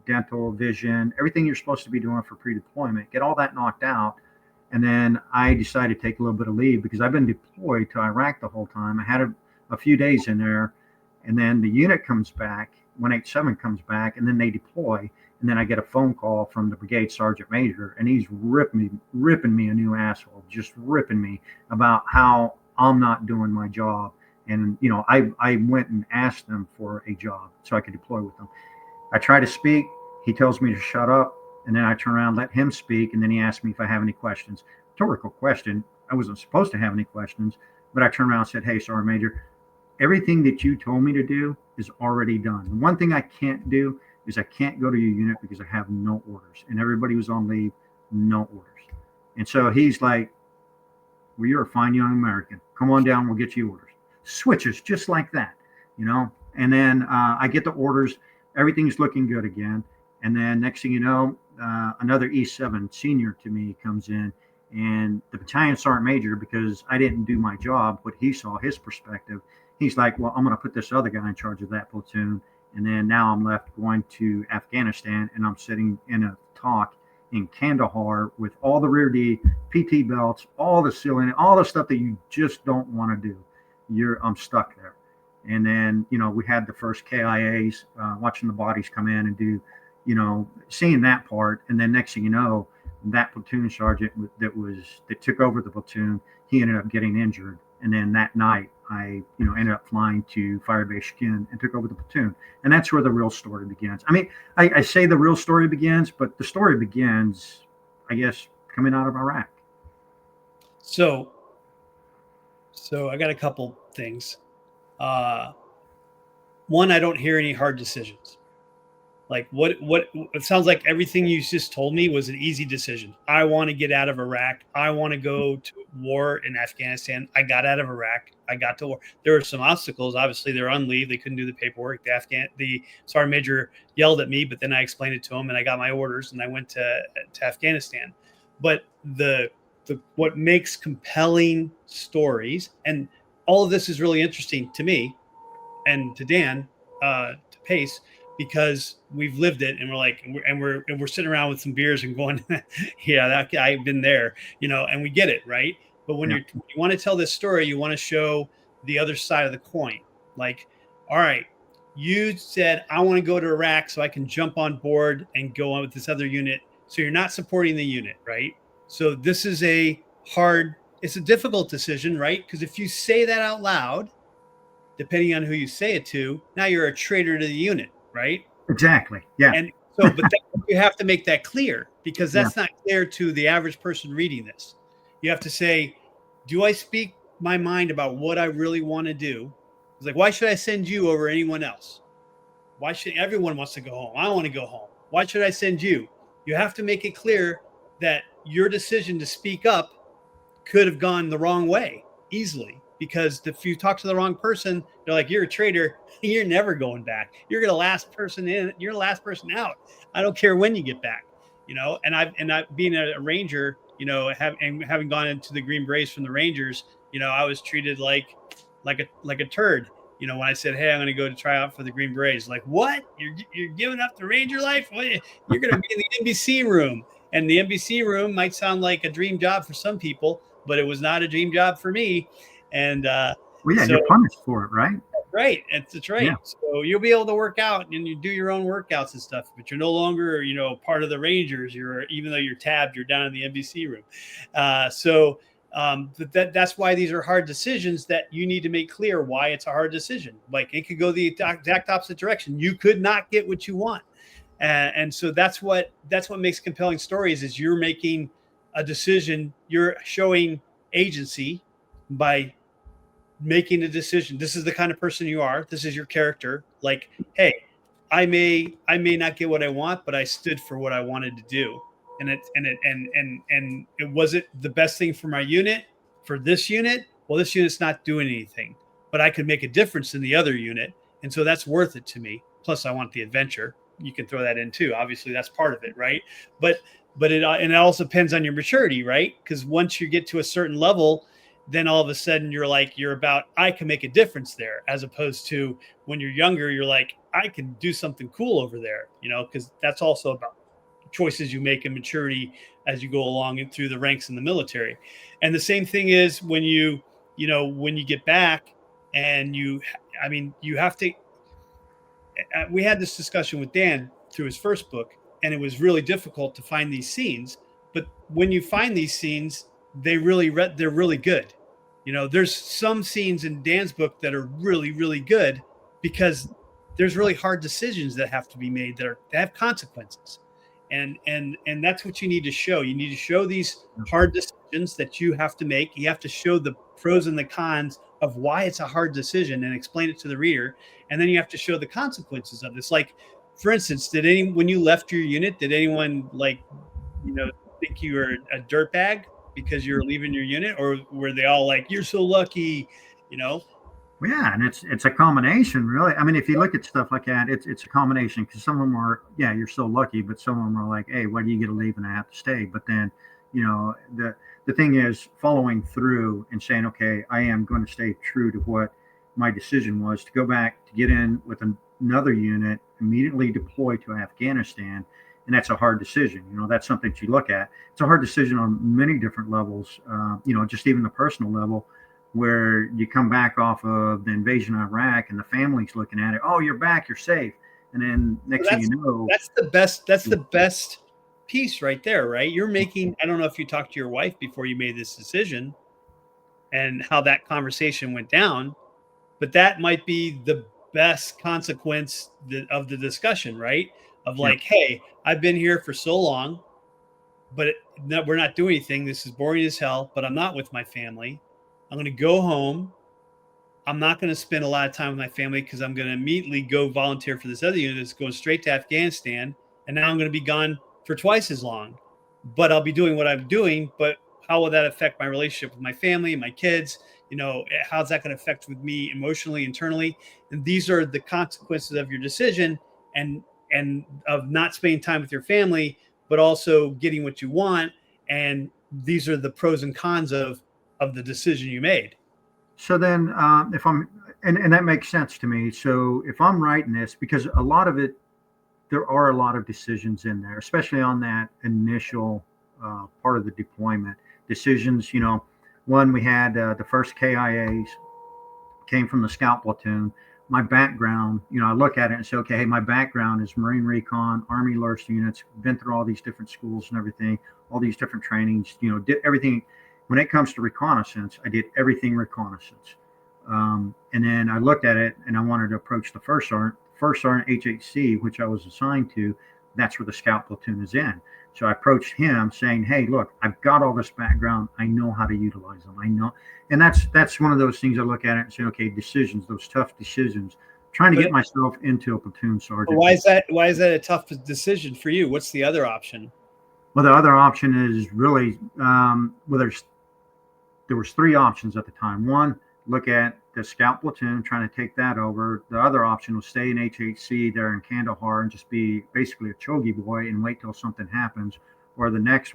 dental, vision, everything you're supposed to be doing for pre-deployment, get all that knocked out. And then I decided to take a little bit of leave because I've been deployed to Iraq the whole time. I had a few days in there, and then the unit comes back, 187 comes back, and then they deploy. And then I get a phone call from the brigade sergeant major, and he's ripping me a new asshole, just ripping me about how I'm not doing my job. And, I went and asked them for a job so I could deploy with them. I try to speak. He tells me to shut up. And then I turn around, let him speak. And then he asked me if I have any questions. Rhetorical question. I wasn't supposed to have any questions, but I turned around and said, "Hey, Sergeant Major, everything that you told me to do is already done. The one thing I can't do is I can't go to your unit because I have no orders." And everybody was on leave, no orders. And so he's like, "Well, you're a fine young American. Come on down. We'll get you orders." Switches just like that, And then I get the orders. Everything's looking good again. And then next thing you know, another E7 senior to me comes in, and the battalion sergeant major, because I didn't do my job, what he saw, his perspective, he's like, "Well, I'm going to put this other guy in charge of that platoon." And then now I'm left going to Afghanistan, and I'm sitting in a talk in Kandahar with all the rear D, PT belts, all the ceiling, all the stuff that you just don't want to do. I'm stuck there. And then, we had the first KIAs, watching the bodies come in and do, seeing that part. And then next thing you know, that platoon sergeant that took over the platoon, he ended up getting injured. And then that night I, ended up flying to Firebase Skin and took over the platoon. And that's where the real story begins. I mean, I say the real story begins, but the story begins, I guess, coming out of Iraq. So I got a couple things. One, I don't hear any hard decisions. Like what it sounds like everything you just told me was an easy decision. I want to get out of Iraq. I want to go to war in Afghanistan. I got out of Iraq. I got to war. There were some obstacles. Obviously, they're on leave. They couldn't do the paperwork. The sergeant major yelled at me, but then I explained it to him, and I got my orders, and I went to Afghanistan. But what makes compelling stories, and all of this is really interesting to me and to Dan, to Pace, because we've lived it, and we're sitting around with some beers and going, "Yeah, I've been there," and we get it, right? But when you want to tell this story, you want to show the other side of the coin. Like, all right, you said, "I want to go to Iraq so I can jump on board and go on with this other unit." So you're not supporting the unit, right? So this is it's a difficult decision, right? Because if you say that out loud, depending on who you say it to, now you're a traitor to the unit, right? Exactly. Yeah. And so, but you have to make that clear, because that's not clear to the average person reading this. You have to say, do I speak my mind about what I really want to do? It's like, why should I send you over anyone else? Why should everyone wants to go home? I want to go home. Why should I send you? You have to make it clear that your decision to speak up could have gone the wrong way easily. Because if you talk to the wrong person, they're like, "You're a traitor. You're never going back. You're the last person in. You're the last person out. I don't care when you get back." And I've being a Ranger, having gone into the Green Berets from the Rangers, I was treated like a turd. When I said, "Hey, I'm going to go to try out for the Green Berets," like, "What? You're giving up the Ranger life? What? You're going to be in the NBC room." And the NBC room might sound like a dream job for some people, but it was not a dream job for me. And you're punished for it, right? Right. That's right. Yeah. So you'll be able to work out and you do your own workouts and stuff, but you're no longer, part of the Rangers. Even though you're tabbed, you're down in the NBC room. That's why these are hard decisions that you need to make clear why it's a hard decision. Like, it could go the exact opposite direction. You could not get what you want. And so that's what makes compelling stories, is you're making a decision. You're showing agency by making a decision. This is the kind of person you are. This is your character. Like, hey, I may not get what I want, but I stood for what I wanted to do. And it wasn't the best thing for my unit, for this unit. Well, this unit's not doing anything, but I could make a difference in the other unit. And so that's worth it to me. Plus I want the adventure. You can throw that in too. Obviously that's part of it. Right. But it also depends on your maturity, right? Because once you get to a certain level, then all of a sudden you're about, I can make a difference there, as opposed to when you're younger, you're like, I can do something cool over there, because that's also about choices you make in maturity as you go along and through the ranks in the military. And the same thing is when you get back and you have to, we had this discussion with Dan through his first book, and it was really difficult to find these scenes. But when you find these scenes, they're really good. There's some scenes in Dan's book that are really, really good because there's really hard decisions that have to be made that have consequences. And that's what you need to show. You need to show these hard decisions that you have to make. You have to show the pros and the cons of why it's a hard decision and explain it to the reader. And then you have to show the consequences of this. Like, for instance, when you left your unit, did anyone think you were a dirtbag because you're leaving your unit, or were they all like, you're so lucky, Well, yeah, and it's a combination, really. I mean, if you look at stuff like that, it's a combination, because some of them are, yeah, you're so lucky, but some of them are like, hey, why do you get to leave and I have to stay? But then, the thing is following through and saying, okay, I am going to stay true to what my decision was, to go back to get in with another unit, immediately deploy to Afghanistan. And that's a hard decision. That's something that you look at. It's a hard decision on many different levels, just even the personal level, where you come back off of the invasion of Iraq and the family's looking at it. Oh, you're back, you're safe. And then next thing you know, that's the best piece right there, right? You're making, I don't know if you talked to your wife before you made this decision and how that conversation went down, but that might be the best consequence of the discussion, right? Of like, hey, I've been here for so long, but we're not doing anything. This is boring as hell, but I'm not with my family. I'm going to go home. I'm not going to spend a lot of time with my family because I'm going to immediately go volunteer for this other unit that's going straight to Afghanistan. And now I'm going to be gone for twice as long, but I'll be doing what I'm doing. But how will that affect my relationship with my family and my kids? How's that going to affect with me emotionally, internally? And these are the consequences of your decision and of not spending time with your family, but also getting what you want. And these are the pros and cons of the decision you made. So then if I'm, and that makes sense to me. So if I'm writing this, because a lot of it, there are a lot of decisions in there, especially on that initial part of the deployment decisions. One, we had the first KIAs came from the scout platoon. My background, I look at it and say, okay, hey, my background is Marine Recon, Army Lurst units, been through all these different schools and everything, all these different trainings, did everything. When it comes to reconnaissance, I did everything reconnaissance. And then I looked at it and I wanted to approach the first sergeant HHC, which I was assigned to. That's where the scout platoon is in. So I approached him saying, hey, look, I've got all this background. I know how to utilize them. I know. And that's one of those things I look at it and say, okay, decisions, those tough decisions, trying to get myself into a platoon sergeant. Why is that a tough decision for you? What's the other option? Well, the other option is really, there was three options at the time. One, look at the scout platoon, trying to take that over. The other option was stay in HHC there in Kandahar and just be basically a chogi boy and wait till something happens. Or the next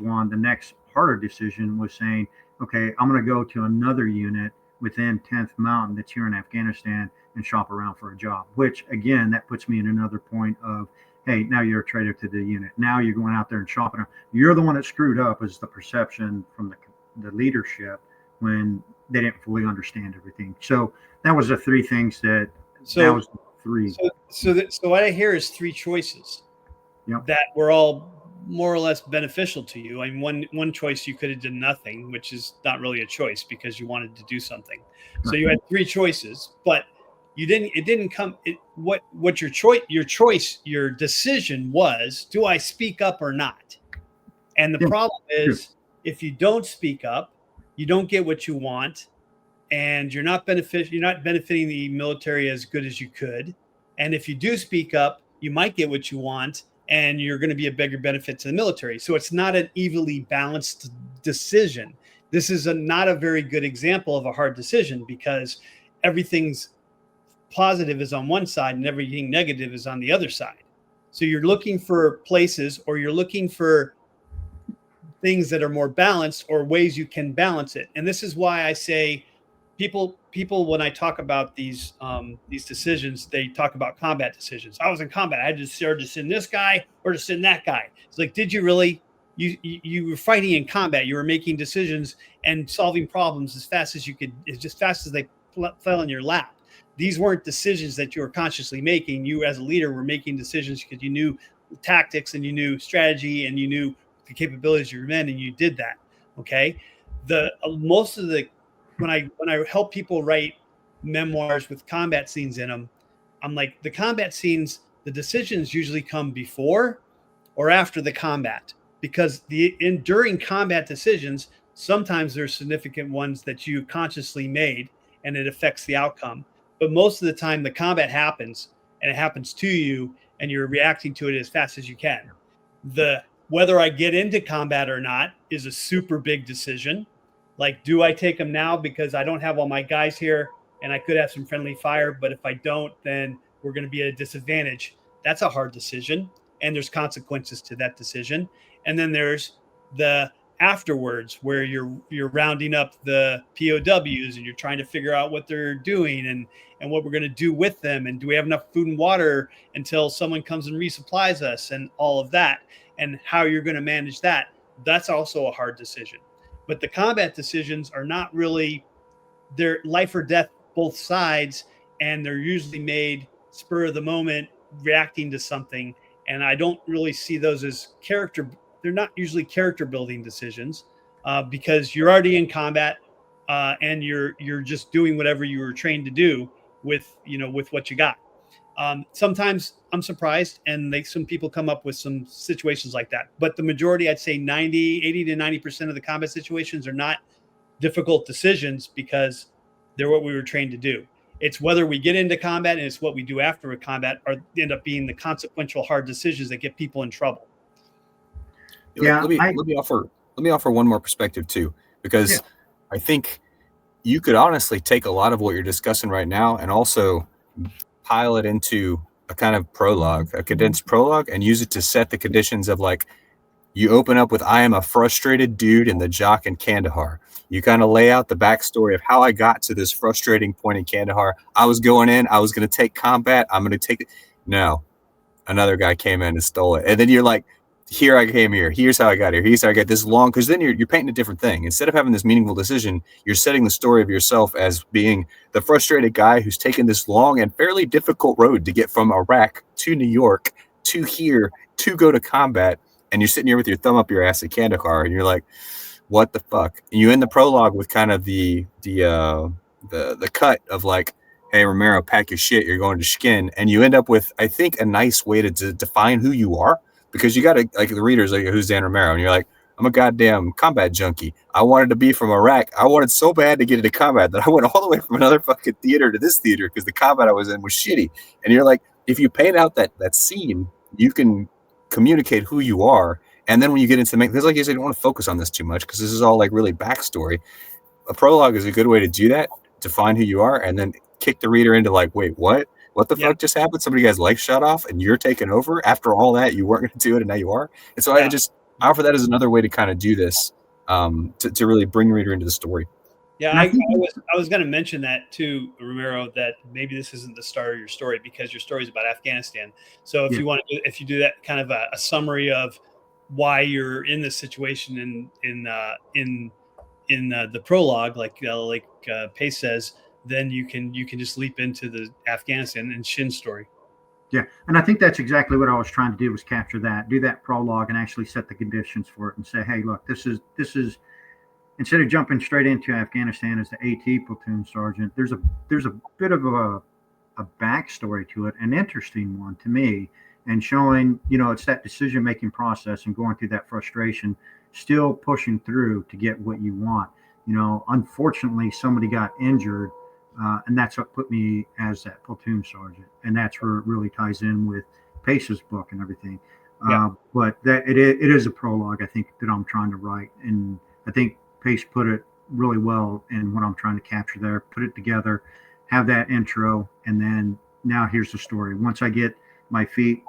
harder decision was saying, okay, I'm going to go to another unit within 10th Mountain that's here in Afghanistan and shop around for a job, which again, that puts me in another point of, hey, now you're a traitor to the unit. Now you're going out there and shopping. You're the one that screwed up, is the perception from the leadership when they didn't fully understand everything. So that was the three things that was the three. So what I hear is three choices that were all more or less beneficial to you. I mean, one choice you could have done nothing, which is not really a choice because you wanted to do something. Right. So you had three choices, but you didn't. It didn't come. What your choice, your decision was: do I speak up or not? And the problem is, if you don't speak up, you don't get what you want, and you're not benefiting the military as good as you could. And if you do speak up, you might get what you want, and you're going to be a bigger benefit to the military. So it's not an evenly balanced decision. This is not a very good example of a hard decision because everything's positive is on one side and everything negative is on the other side. So you're looking for places, or you're looking for things that are more balanced or ways you can balance it. And this is why I say people, when I talk about these decisions, they talk about combat decisions. I was in combat. I had to decide to send this guy or to send that guy. It's like, did you really? You were fighting in combat. You were making decisions and solving problems as fast as you could, as fast as they fell in your lap. These weren't decisions that you were consciously making. You as a leader were making decisions because you knew tactics and you knew strategy and you knew the capabilities of your men and you did that. Okay. Most of the, when I help people write memoirs with combat scenes in them, I'm like, the combat scenes, the decisions usually come before or after the combat, because during combat decisions, sometimes there's significant ones that you consciously made and it affects the outcome. But most of the time the combat happens and it happens to you and you're reacting to it as fast as you can. Whether I get into combat or not is a super big decision. Like, do I take them now because I don't have all my guys here and I could have some friendly fire, but if I don't, then we're going to be at a disadvantage. That's a hard decision, and there's consequences to that decision. And then there's the afterwards, where you're rounding up the POWs and you're trying to figure out what they're doing and what we're going to do with them, and do we have enough food and water until someone comes and resupplies us, and all of that, and how you're going to manage that. That's also a hard decision. But the combat decisions are not really, they're life or death, both sides, and they're usually made spur of the moment, reacting to something. And I don't really see those as character. They're not usually character building decisions, because you're already in combat, and you're just doing whatever you were trained to do with what you got. Sometimes I'm surprised, and some people come up with some situations like that. But the majority, I'd say 80 to 90% of the combat situations are not difficult decisions, because they're what we were trained to do. It's whether we get into combat and it's what we do after a combat or end up being the consequential hard decisions that get people in trouble. Yeah, let me offer one more perspective too, because I think you could honestly take a lot of what you're discussing right now and also pile it into a kind of prologue, a condensed prologue, and use it to set the conditions of, like, you open up with, I am a frustrated dude in the JOC in Kandahar. You kind of lay out the backstory of how I got to this frustrating point in Kandahar. I was going in, I was going to take combat. I'm going to take it. No, another guy came in and stole it. And then you're like, here I came here. Here's how I got here. Here's how I got this long. Because then you're painting a different thing. Instead of having this meaningful decision, you're setting the story of yourself as being the frustrated guy who's taken this long and fairly difficult road to get from Iraq to New York to here to go to combat. And you're sitting here with your thumb up your ass at Kandahar, and you're like, what the fuck? And you end the prologue with kind of the cut of, like, hey, Romero, pack your shit. You're going to Shkin. And you end up with, I think, a nice way to define who you are. Because you got to, like, the reader's like, who's Dan Romero? And you're like, I'm a goddamn combat junkie. I wanted to be from Iraq. I wanted so bad to get into combat that I went all the way from another fucking theater to this theater because the combat I was in was shitty. And you're like, if you paint out that scene, you can communicate who you are. And then when you get into because, like you said, you don't want to focus on this too much because this is all, like, really backstory. A prologue is a good way to do that, define who you are, and then kick the reader into, like, wait, what? What the fuck just happened? Somebody guy's life shut off and you're taking over after all that. You weren't going to do it and now you are. And so I offer that as another way to kind of do this, to really bring the reader into the story. Yeah, I was going to mention that too, Romero, that maybe this isn't the start of your story because your story is about Afghanistan. So if you do that kind of a summary of why you're in this situation in the prologue, like Pace says, then you can just leap into the Afghanistan and Shin story. Yeah, and I think that's exactly what I was trying to do, was capture that, do that prologue, and actually set the conditions for it, and say, hey, look, this is instead of jumping straight into Afghanistan as the AT platoon sergeant, there's a bit of a backstory to it, an interesting one to me, and showing, it's that decision making process and going through that frustration, still pushing through to get what you want. Unfortunately, somebody got injured. And that's what put me as that platoon sergeant. And that's where it really ties in with Pace's book and everything. But that it is a prologue, I think, that I'm trying to write. And I think Pace put it really well in what I'm trying to capture there, put it together, have that intro. And then now here's the story. Once I get my feet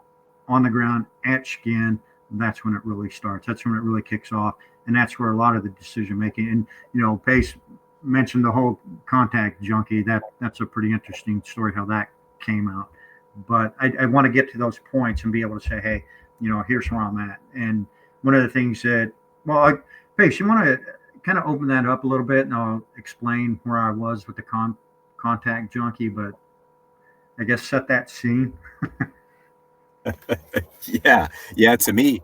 on the ground at Shkin, that's when it really starts. That's when it really kicks off. And that's where a lot of the decision making, and, Pace mentioned the whole contact junkie. That's a pretty interesting story how that came out. But I want to get to those points and be able to say, hey, here's where I'm at. And one of the things that, Pace, you want to kind of open that up a little bit, and I'll explain where I was with the contact junkie, but I guess set that scene. Yeah. To me,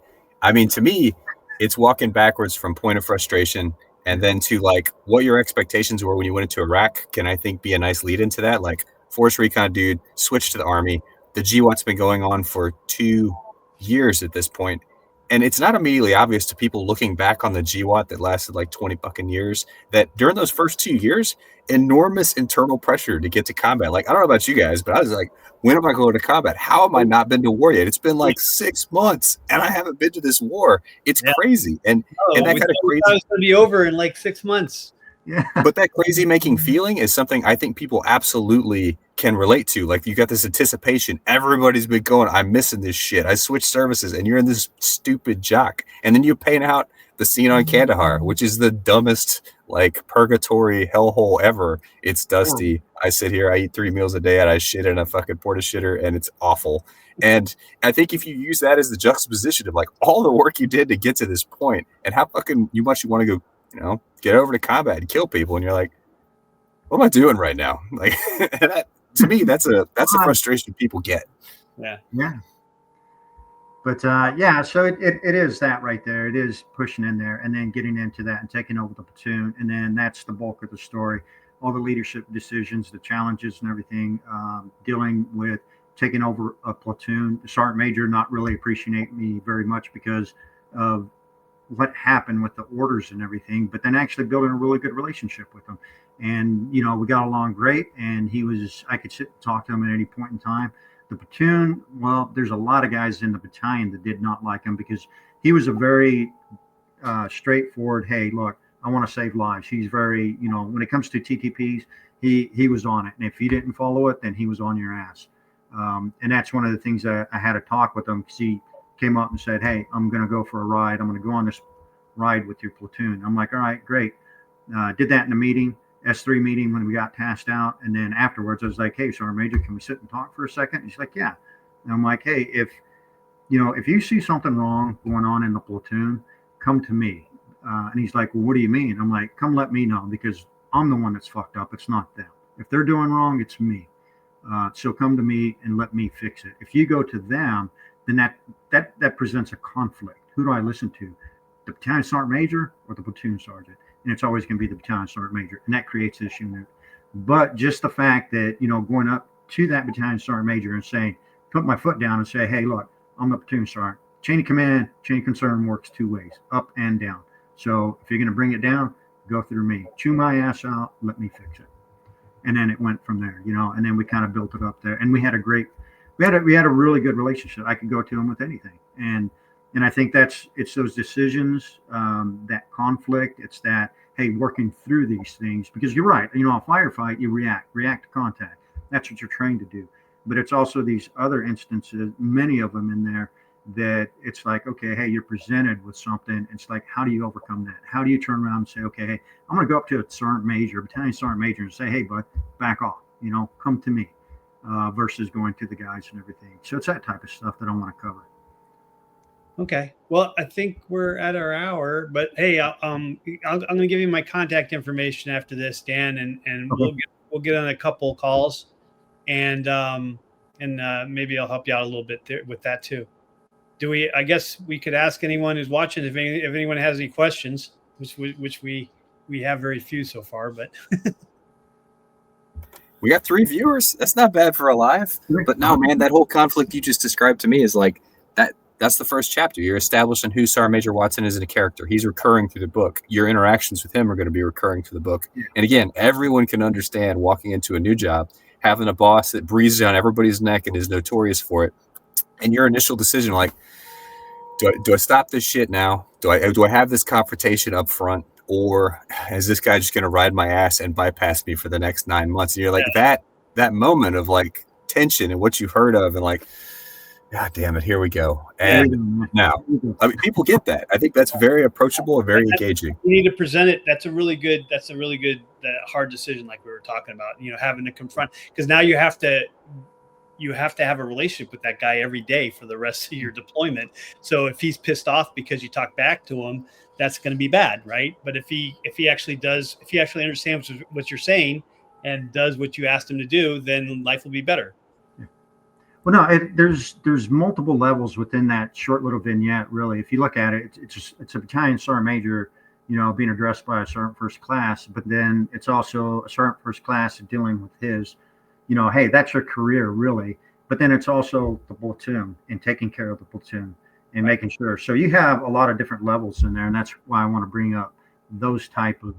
it's walking backwards from point of frustration and then to like what your expectations were when you went into Iraq. Can I think be a nice lead into that? Like Force Recon dude, switched to the Army. The GWOT's been going on for 2 years at this point, and it's not immediately obvious to people looking back on the GWOT that lasted like 20 fucking years that during those first 2 years, enormous internal pressure to get to combat. Like I don't know about you guys, but I was like, when am I going to combat? How have I not been to war yet? It's been like 6 months and I haven't been to this war. It's crazy. And that kind of crazy, it's going to be over in like 6 months. Yeah. but that crazy making feeling is something I think people absolutely can relate to. Like you got this anticipation. Everybody's been going, I'm missing this shit. I switched services and you're in this stupid jock. And then you paint out the scene on Kandahar, which is the dumbest like purgatory hellhole ever. It's dusty. I sit here, I eat 3 meals a day and I shit in a fucking porta shitter and it's awful. And I think if you use that as the juxtaposition of like all the work you did to get to this point and how fucking much you want to go, get over to combat and kill people, and you're like, what am I doing right now? Like, to me, that's a frustration people get. Yeah. But so it is that right there. It is pushing in there and then getting into that and taking over the platoon, and then that's the bulk of the story. All the leadership decisions, the challenges, and everything. Dealing with taking over a platoon. The sergeant major not really appreciate me very much because of what happened with the orders and everything, but then actually building a really good relationship with him. And, we got along great, and I could sit and talk to him at any point in time. The platoon, well, there's a lot of guys in the battalion that did not like him because he was a very straightforward, hey, look, I want to save lives. He's very, when it comes to TTPs, he was on it. And if you didn't follow it, then he was on your ass. And that's one of the things that I had to talk with him because he came up and said, hey, I'm going to go for a ride. I'm going to go on this ride with your platoon. I'm like, all right, great. Did that in a meeting, S3 meeting when we got tasked out. And then afterwards, I was like, hey, Sergeant Major, can we sit and talk for a second? And he's like, yeah. And I'm like, hey, if you see something wrong going on in the platoon, come to me. And he's like, well, what do you mean? I'm like, come let me know because I'm the one that's fucked up. It's not them. If they're doing wrong, it's me. So come to me and let me fix it. If you go to them, then that presents a conflict. Who do I listen to? The battalion sergeant major or the platoon sergeant? And it's always going to be the battalion sergeant major. And that creates this unit. But just the fact that, going up to that battalion sergeant major and saying, put my foot down and say, hey, look, I'm the platoon sergeant. Chain of command, chain of concern works 2 ways, up and down. So if you're going to bring it down, go through me. Chew my ass out, let me fix it. And then it went from there, and then we kind of built it up there. And we had a really good relationship. I could go to him with anything. And I think it's those decisions, that conflict. It's that, hey, working through these things, because you're right. A firefight, you react to contact. That's what you're trained to do. But it's also these other instances, many of them in there, that it's like, okay, hey, you're presented with something. It's like, how do you overcome that? How do you turn around and say, okay, hey, I'm going to go up to a sergeant major, battalion sergeant major, and say, hey, bud, back off, come to me, versus going to the guys and everything. So it's that type of stuff that I want to cover. Okay. Well, I think we're at our hour, but hey, I'm going to give you my contact information after this, Dan, and okay. we'll get on a couple calls, and maybe I'll help you out a little bit there with that too. I guess we could ask anyone who's watching if anyone has any questions, which we have very few so far, but we got 3 viewers. That's not bad for a live. But no, man, that whole conflict you just described to me is like that. That's the first chapter. You're establishing who Sergeant Major Watson is as a character. He's recurring through the book. Your interactions with him are going to be recurring through the book. And again, everyone can understand walking into a new job, having a boss that breathes down everybody's neck and is notorious for it. And your initial decision, like, do I stop this shit now? Do I have this confrontation up front, or is this guy just going to ride my ass and bypass me for the next 9 months? And you're like, that moment of like tension and what you've heard of, and like, God damn it, here we go. And now, I mean, people get that. I think that's very approachable and very engaging. You need to present it. That's a really good hard decision, like we were talking about. Having to confront, because now you have to have a relationship with that guy every day for the rest of your deployment. So if he's pissed off because you talk back to him, that's going to be bad, right? But if he actually understands what you're saying and does what you asked him to do, then life will be better. Well, no, there's multiple levels within that short little vignette. Really, if you look at it, it's a battalion sergeant major, being addressed by a sergeant first class, but then it's also a sergeant first class dealing with his, hey, that's your career really. But then it's also the platoon and taking care of the platoon and making sure. So you have a lot of different levels in there, and that's why I want to bring up those type of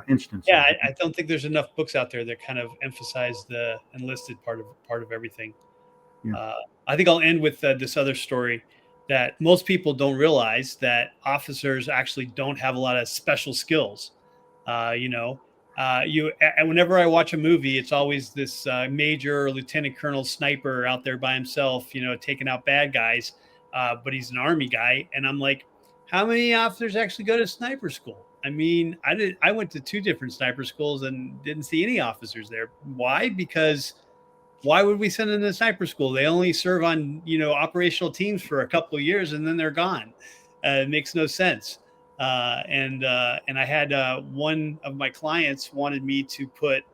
instances. Yeah, I don't think there's enough books out there that kind of emphasize the enlisted part of everything. Yeah. I think I'll end with this other story that most people don't realize, that officers actually don't have a lot of special skills. Whenever I watch a movie, it's always this major or lieutenant colonel sniper out there by himself, taking out bad guys. But he's an Army guy, and I'm like, how many officers actually go to sniper school? I mean, I went to 2 different sniper schools and didn't see any officers there. Why? Because why would we send them to sniper school? They only serve on, operational teams for a couple of years and then they're gone. It makes no sense. And I had one of my clients wanted me to put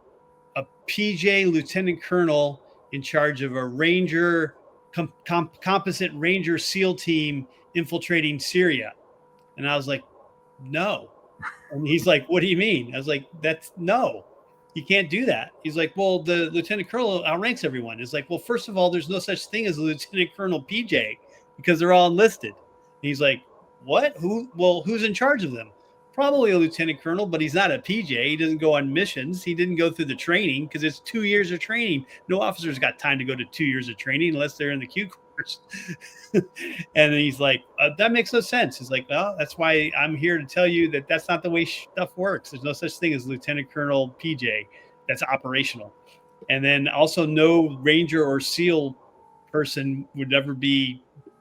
a PJ lieutenant colonel in charge of a Ranger composite Ranger SEAL team infiltrating Syria. And I was like, no. And he's like, what do you mean? I was like, no, you can't do that. He's like, well, the lieutenant colonel outranks everyone. It's like, well, first of all, there's no such thing as a lieutenant colonel PJ because they're all enlisted. And he's like, what? Who's in charge of them? Probably a lieutenant colonel, but he's not a PJ. He doesn't go on missions. He didn't go through the training because it's 2 years of training. No officer's got time to go to 2 years of training unless they're in the Q course. And then he's like, that makes no sense. He's like, well, that's why I'm here to tell you that that's not the way stuff works. There's no such thing as lieutenant colonel PJ. That's operational. And then also no Ranger or SEAL person would ever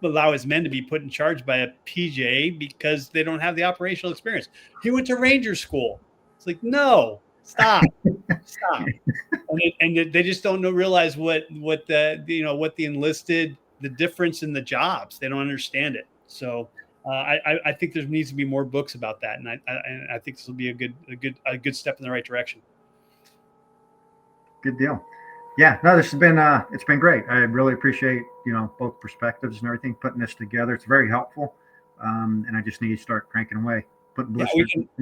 allow his men to be put in charge by a PJ because they don't have the operational experience. He went to Ranger school. It's like, no, stop. And they just don't realize what the enlisted, the difference in the jobs. They don't understand it. So I think there needs to be more books about that, and I think this will be a good step in the right direction. Good deal. Yeah, no, this has been it's been great. I really appreciate both perspectives and everything, putting this together. It's very helpful, and I just need to start cranking away.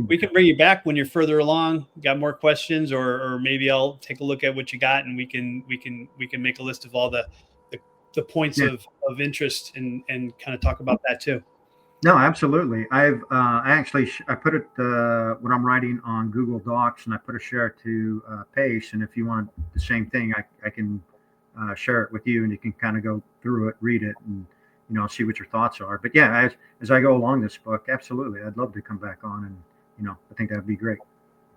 We can bring you back when you're further along. Got more questions, or maybe I'll take a look at what you got, and we can make a list of all the points of interest and kind of talk about that too. No, absolutely. I put it what I'm writing on Google Docs, and I put a share to Pace. And if you want the same thing, I can share it with you, and you can kind of go through it, read it, and see what your thoughts are. But yeah, as I go along this book, absolutely, I'd love to come back on, and I think that'd be great.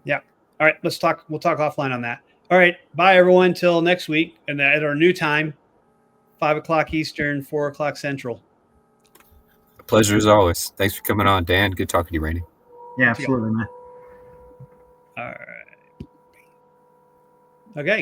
Yeah. All right, let's talk. We'll talk offline on that. All right, bye everyone. Till next week, and at our new time, 5 o'clock Eastern, 4 o'clock Central. A pleasure as always. Thanks for coming on, Dan. Good talking to you, Randy. Yeah, absolutely, man. All right. Okay.